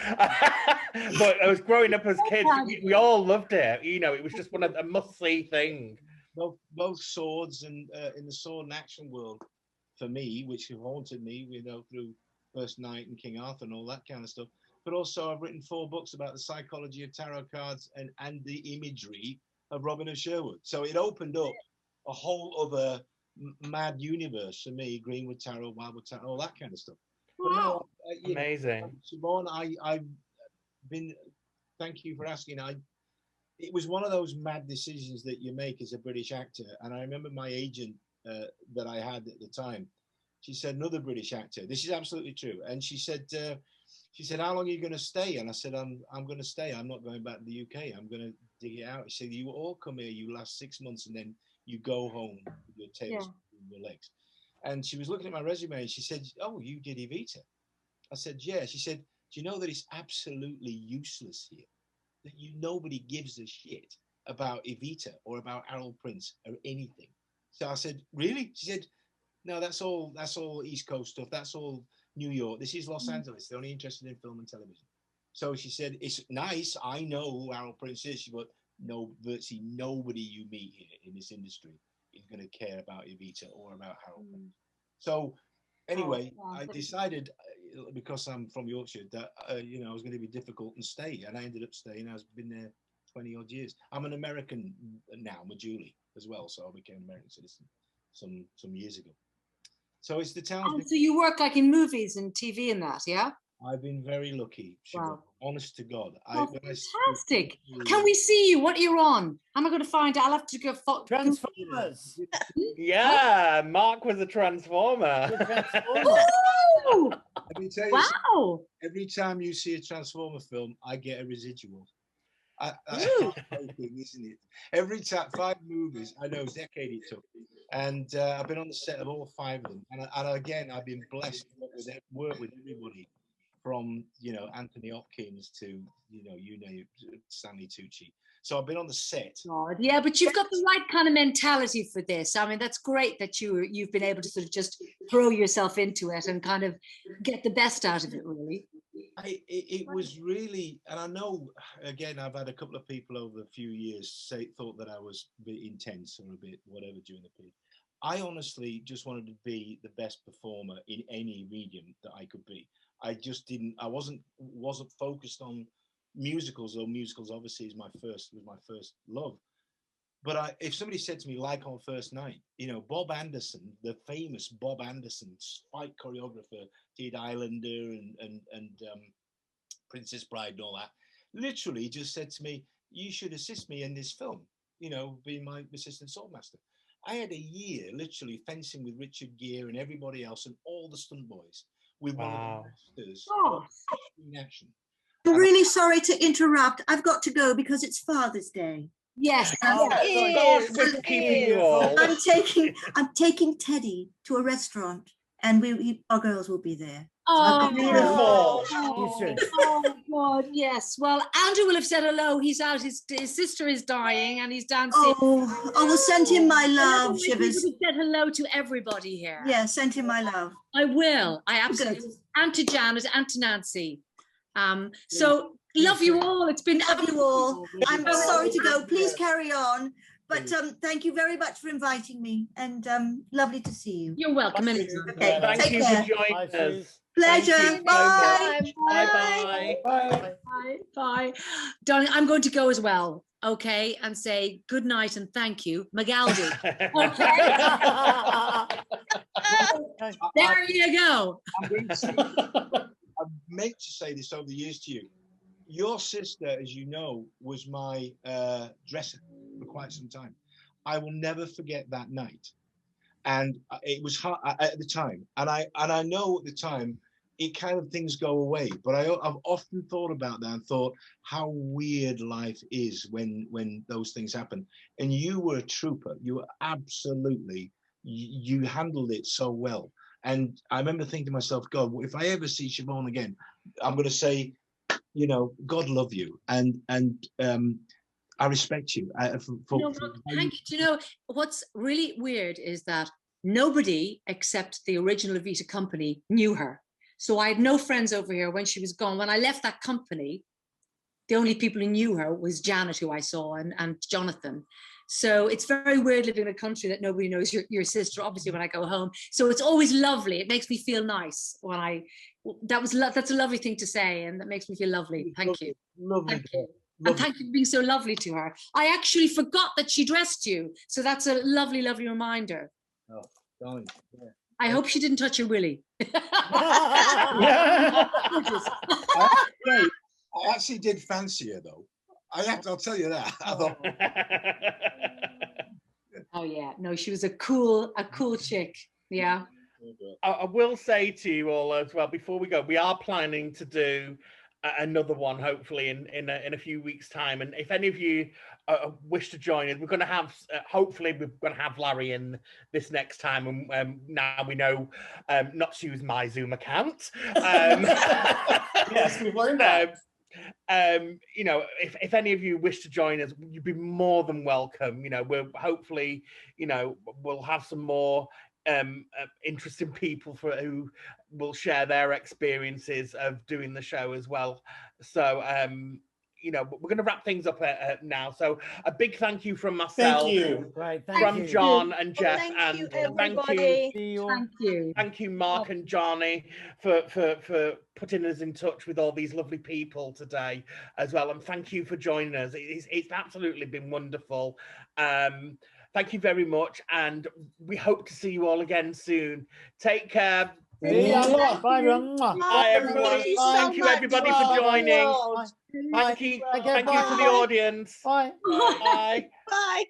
But I was growing up as kids. We all loved it. You know, it was just one of a must-see thing. Both swords and in the sword and action world, for me, which haunted me, you know, through First Knight and King Arthur and all that kind of stuff. But also, I've written 4 books about the psychology of tarot cards and the imagery of Robin of Sherwood. So it opened up a whole other mad universe for me, Greenwood Tarot, Wildwood Tarot, all that kind of stuff. Wow. But no, amazing. Siobhan, I've been, thank you for asking. It was one of those mad decisions that you make as a British actor. And I remember my agent that I had at the time, she said, another British actor, this is absolutely true. And she said, how long are you going to stay? And I said, I'm going to stay. I'm not going back to the UK. I'm going to dig it out. She said, you all come here, you last 6 months, and then you go home with your tails in your legs. And she was looking at my resume and she said, oh, you did Evita. I said, yeah. She said, do you know that it's absolutely useless here? That nobody gives a shit about Evita or about Harold Prince or anything. So I said, really? She said, no, that's all East Coast stuff. That's all New York. This is Los Angeles. They're only interested in film and television. So she said, it's nice. I know who Harold Prince is, but virtually nobody you meet here in this industry is going to care about Evita or about Harold Prince. So anyway, I decided, because I'm from Yorkshire, that you know, I was going to be difficult and stay, and I ended up staying. I've been there 20 odd years. I'm an American now, Majuli as well, so I became an American citizen some years ago. So it's the town. So you work like in movies and TV and that, yeah? I've been very lucky. Wow. Honest to God. Fantastic. Can we see you? What you're on? How am I going to find out? I'll have to go. Transformers. Yeah, Mark was a Transformer. Oh! Let me tell you, wow. Every time you see a Transformer film, I get a residual. Isn't it? Every time, 5 movies, I know, a decade it took. And I've been on the set of all 5 of them. And again, I've been blessed to work with everybody from, you know, Anthony Hopkins to, you know, Stanley Tucci. So I've been on the set. God, yeah, but you've got the right kind of mentality for this. I mean, that's great that you've been able to sort of just throw yourself into it and kind of get the best out of it, really. It was really, and I know, again, I've had a couple of people over a few years thought that I was a bit intense or a bit whatever during the period. I honestly just wanted to be the best performer in any medium that I could be. I wasn't focused on musicals, though musicals obviously was my first love. But if somebody said to me, like on First Night, you know, Bob Anderson, the famous Bob Anderson, fight choreographer, did Islander and Princess Bride and all that, literally just said to me, you should assist me in this film, you know, being my assistant swordmaster. I had a year literally fencing with Richard Gere and everybody else and all the stunt boys with one of the masters in action. I'm really sorry to interrupt. I've got to go because it's Father's Day. Yes. I'm taking Teddy to a restaurant, and our girls will be there. Oh, beautiful. Oh God, yes. Well, Andrew will have said hello. He's out. His sister is dying, and he's dancing. Oh, I will send him my love, You would have Shivers. said hello to everybody here. Yeah, send him my love. I will. I absolutely. And to Janet and to Nancy. So love you all. It's been love you all. I'm sorry to go. Please carry on. But thank you very much for inviting me, and lovely to see you. You're welcome. Okay, Thank you care. for joining us. Pleasure. Bye. Bye. Bye. Bye. Darling, I'm going to go as well. Okay, and say good night and thank you, McLeod. Okay. There you go. I meant to say this over the years to you. Your sister, as you know, was my dresser for quite some time. I will never forget that night, and it was hard at the time. And I know at the time, it kind of things go away. But I've often thought about that and thought how weird life is when those things happen. And you were a trooper. You were absolutely. You handled it so well. And I remember thinking to myself, God, if I ever see Siobhan again, I'm going to say, you know, God love you, and I respect you. Thank you. Do you know what's really weird is that nobody except the original Evita company knew her. So I had no friends over here when she was gone. When I left that company, the only people who knew her was Janet, who I saw, and Jonathan. So it's very weird living in a country that nobody knows your sister, obviously, when I go home. So it's always lovely. It makes me feel nice when that's a lovely thing to say, and that makes me feel lovely. Thank you. Lovely. Thank you. And thank you for being so lovely to her. I actually forgot that she dressed you. So that's a lovely, lovely reminder. Oh, darling. Yeah. I hope she didn't touch your willy. I actually did fancy her, though. I'll tell you that. I thought. Oh yeah, no, she was a cool chick. Yeah. I will say to you all as well, before we go, we are planning to do another one, hopefully in a few weeks' time. And if any of you wish to join us, we're going to have, hopefully we're going to have Larry in this next time. And now we know not to use my Zoom account. Yes, we've learned that. You know, if any of you wish to join us, you'd be more than welcome. You know, we're hopefully, you know, we'll have some more interesting people who will share their experiences of doing the show as well. So you know, we're going to wrap things up now. So a big thank you from myself, thank you, from John and Jeff, thank you, and thank you, Mark and Johnny for putting us in touch with all these lovely people today as well. And thank you for joining us. It's absolutely been wonderful. Thank you very much, and we hope to see you all again soon. Take care. Bye, everyone. Bye, everyone. Thank you, everybody, for joining. Thank you for the audience. Bye. Bye. Bye.